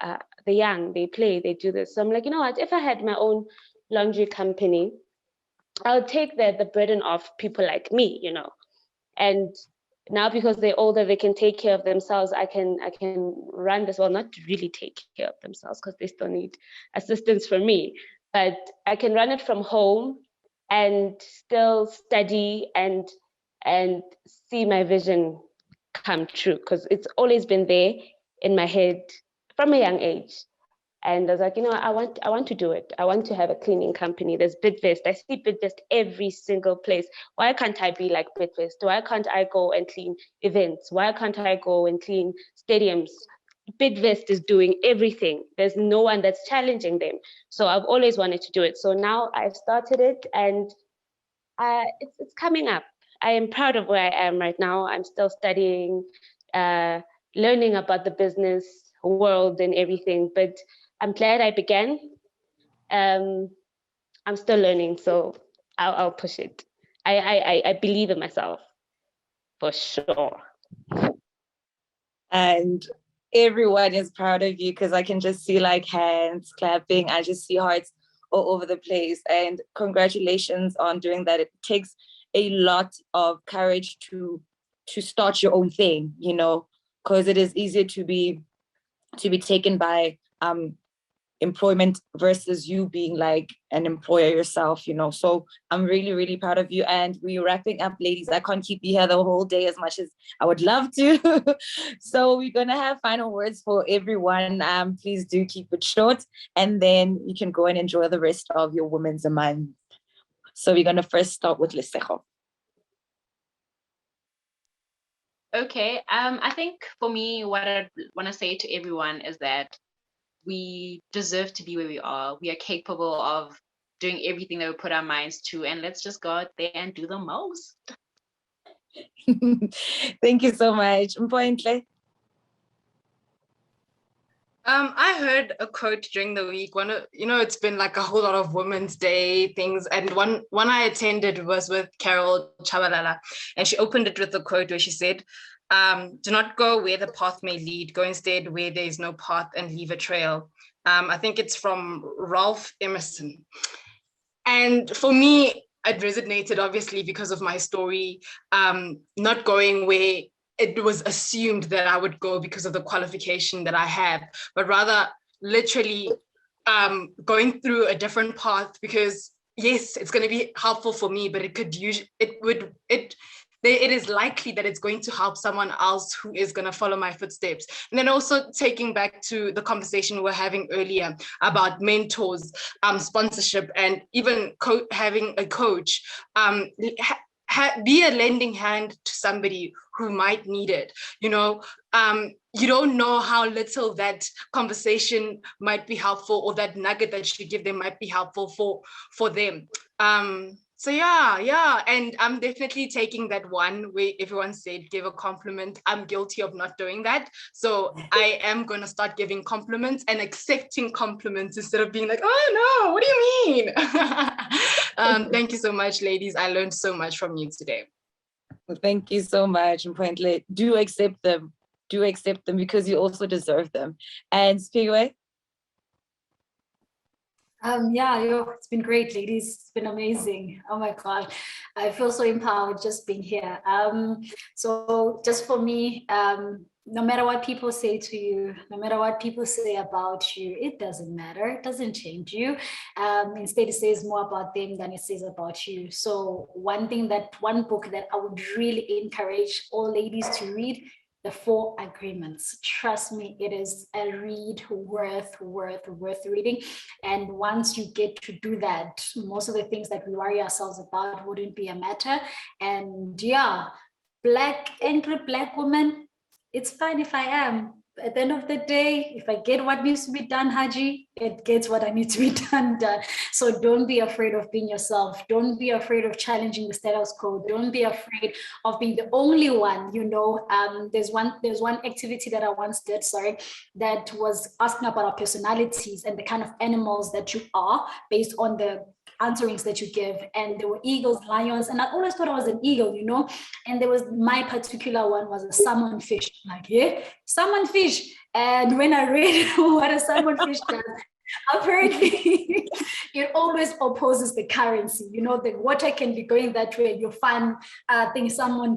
they're young, they play, they do this. So I'm like, you know what? If I had my own laundry company, I'll take the burden off people like me, you know. And now because they're older, they can take care of themselves. I can run this, well, not really take care of themselves because they still need assistance from me, but I can run it from home and still study and see my vision come true, because it's always been there in my head from a young age. And I was like, you know, I want to do it. I want to have a cleaning company. There's Bidvest. I see Bidvest every single place. Why can't I be like Bidvest? Why can't I go and clean events? Why can't I go and clean stadiums? Bidvest is doing everything. There's no one that's challenging them. So I've always wanted to do it. So now I've started it, and it's coming up. I am proud of where I am right now. I'm still studying. learning about the business world and everything. But I'm glad I began. I'm still learning, so I'll push it. I believe in myself for sure. And everyone is proud of you because I can just see like hands clapping. I just see hearts all over the place. And congratulations on doing that. It takes a lot of courage to start your own thing, you know, because it is easier to be taken by employment versus you being like an employer yourself, you know. So I'm really, really proud of you. And we're wrapping up, ladies. I can't keep you here the whole day as much as I would love to. So we're gonna have final words for everyone. Please do keep it short, and then you can go and enjoy the rest of your Women's Month. So we're gonna first start with Lesego. Okay. I think for me, what I want to say to everyone is that we deserve to be where we are. We are capable of doing everything that we put our minds to, and let's just go out there and do the most. Thank you so much. Mpointle. I heard a quote during the week. It's been like a whole lot of Women's Day things, and one I attended was with Carol Chabalala, and she opened it with a quote where she said, "Do not go where the path may lead. Go instead where there is no path and leave a trail." I think it's from Ralph Emerson, and for me, it resonated obviously because of my story, not going where it was assumed that I would go because of the qualification that I have, but rather literally going through a different path because yes, it's going to be helpful for me, but it is likely that it's going to help someone else who is going to follow my footsteps. And then also taking back to the conversation we were having earlier about mentors, sponsorship, and even having a coach, be a lending hand to somebody who might need it. You don't know how little that conversation might be helpful, or that nugget that you give them might be helpful for them. So yeah, and I'm definitely taking that one where everyone said give a compliment. I'm guilty of not doing that, so I am gonna start giving compliments and accepting compliments instead of being like, oh no, what do you mean? Thank you so much, ladies. I learned so much from you today. Thank you so much, Mpointle. Do accept them because you also deserve them. And Spiwe? It's been great, ladies. It's been amazing. Oh my God, I feel so empowered just being here. So just for me, no matter what people say to you, no matter what people say about you, it doesn't matter. It doesn't change you. Instead, it says more about them than it says about you. So one book that I would really encourage all ladies to read, The 4 Agreements. Trust me, it is a read worth reading. And once you get to do that, most of the things that we worry ourselves about wouldn't be a matter. And yeah, angry black woman, it's fine if I am. At the end of the day, if I get what needs to be done, Haji, it gets what I need to be done. So don't be afraid of being yourself. Don't be afraid of challenging the status quo. Don't be afraid of being the only one. There's one activity that I once did, that was asking about our personalities and the kind of animals that you are based on the answerings that you give. And there were eagles, lions, and I always thought I was an eagle, and there was my particular one was a salmon fish. Like, yeah, salmon fish. And when I read what a salmon fish does, apparently it always opposes the currency. The water can be going that way. You find someone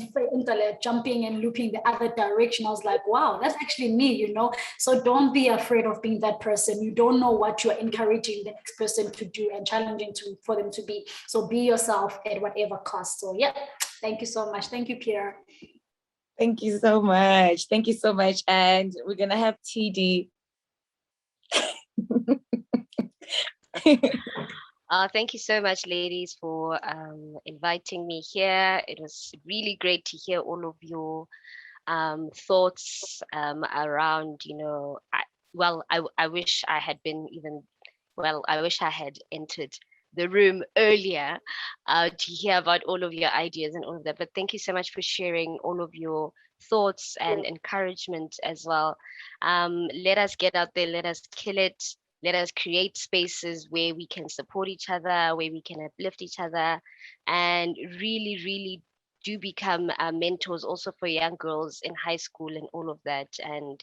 jumping and looping the other direction. I was like, wow, that's actually me, So don't be afraid of being that person. You don't know what you're encouraging the next person to do and challenging for them to be. So be yourself at whatever cost. So yeah, thank you so much. Thank you, Peter. Thank you so much. Thank you so much. And we're going to have TD. Thank you so much, ladies, for inviting me here. It was really great to hear all of your thoughts around, I wish I had I wish I had entered the room earlier to hear about all of your ideas and all of that. But thank you so much for sharing all of your thoughts and encouragement as well. Let us get out there, let us kill it, let us create spaces where we can support each other, where we can uplift each other, and really, really do become mentors also for young girls in high school and all of that. And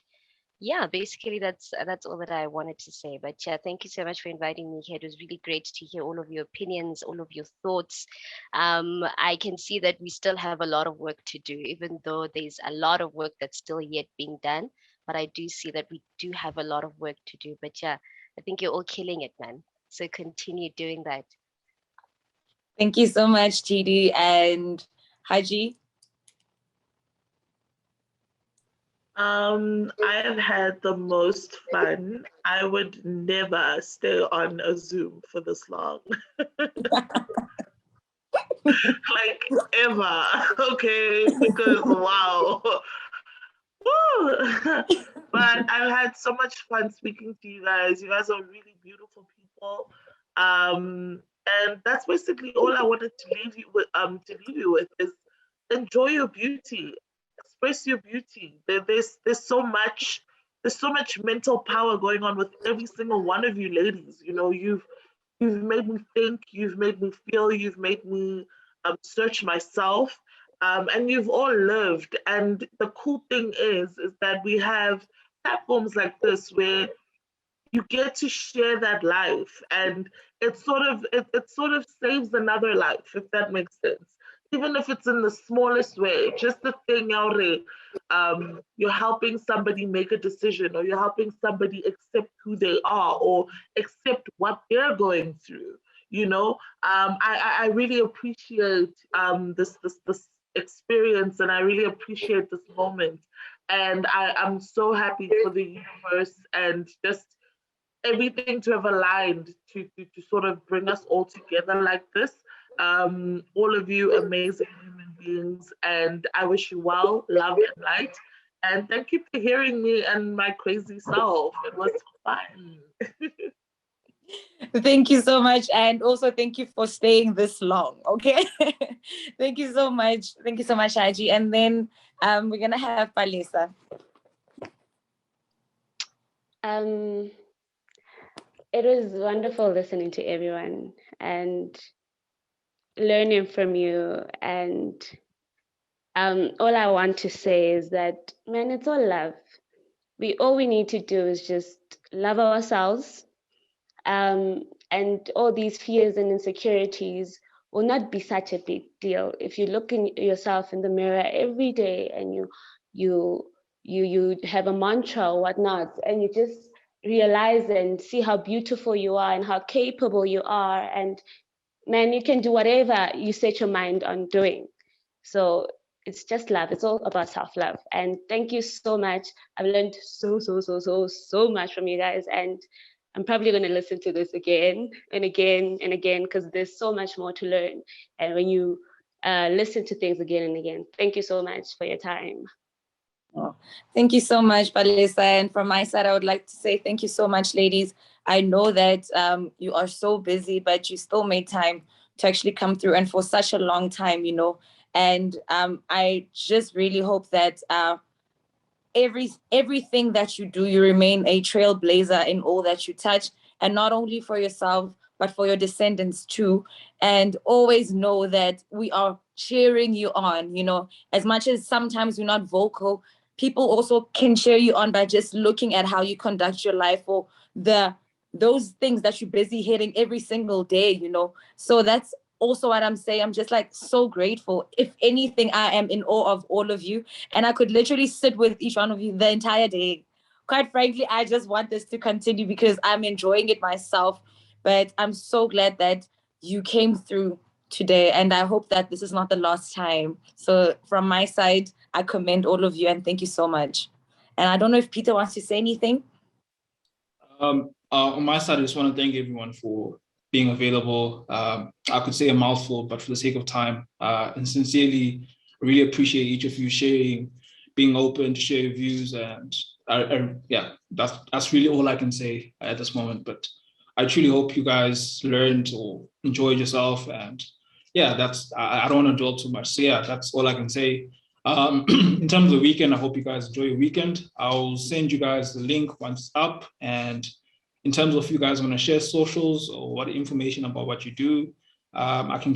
yeah, basically that's all that I wanted to say. But yeah, thank you so much for inviting me here. It was really great to hear all of your opinions, all of your thoughts. I can see that we still have a lot of work to do, even though there's a lot of work that's still yet being done. But I do see that we do have a lot of work to do. But yeah, I think you're all killing it, man. So continue doing that. Thank you so much, TD and Haji. I have had the most fun. I would never stay on a Zoom for this long. Like ever. Okay, because wow. Woo. But I've had so much fun speaking to you guys. You guys are really beautiful people. And that's basically all I wanted to leave you with is enjoy your beauty, express your beauty. There's so much mental power going on with every single one of you ladies. You know, you've made me think, you've made me feel, you've made me search myself, and you've all lived. And the cool thing is that we have platforms like this where you get to share that life, and it sort of saves another life, if that makes sense, even if it's in the smallest way. Just the thing, you're helping somebody make a decision, or you're helping somebody accept who they are, or accept what they're going through. You know, I really appreciate this experience, and I really appreciate this moment. And I'm so happy for the universe and just everything to have aligned to sort of bring us all together like this. All of you amazing human beings, and I wish you well, love, and light. And thank you for hearing me and my crazy self. It was fun. Thank you so much. And also thank you for staying this long. Okay. Thank you so much. Thank you so much, Haji. And then we're gonna have Palisa. It was wonderful listening to everyone and learning from you. And all I want to say is that, man, it's all love. All we need to do is just love ourselves, and all these fears and insecurities will not be such a big deal if you look in yourself in the mirror every day and you have a mantra or whatnot, and you just realize and see how beautiful you are and how capable you are, and man, you can do whatever you set your mind on doing. So it's just love. It's all about self-love. And thank you so much. I've learned so much from you guys. And I'm probably going to listen to this again and again and again, because there's so much more to learn. And when you listen to things again and again, thank you so much for your time. Oh, thank you so much, Palisa. And from my side, I would like to say thank you so much, ladies. I know that you are so busy, but you still made time to actually come through, and for such a long time, you know. And I just really hope that everything that you do, you remain a trailblazer in all that you touch, and not only for yourself, but for your descendants too. And always know that we are cheering you on, you know, as much as sometimes we're not vocal, people also can cheer you on by just looking at how you conduct your life, or those things that you're busy hitting every single day, you know. So that's also what I'm saying. I'm just like so grateful. If anything, I am in awe of all of you, and I could literally sit with each one of you the entire day. Quite frankly, I just want this to continue because I'm enjoying it myself. But I'm so glad that you came through today, and I hope that this is not the last time. So from my side, I commend all of you and thank you so much. And I don't know if Peter wants to say anything. On my side, I just want to thank everyone for being available. I could say a mouthful, but for the sake of time, and sincerely, really appreciate each of you sharing, being open to share your views, and yeah, that's really all I can say at this moment. But I truly hope you guys learned or enjoyed yourself, and yeah, I don't want to dwell too much. So yeah, that's all I can say. In terms of the weekend, I hope you guys enjoy your weekend. I'll send you guys the link once it's up. And in terms of if you guys want to share socials or what information about what you do, I can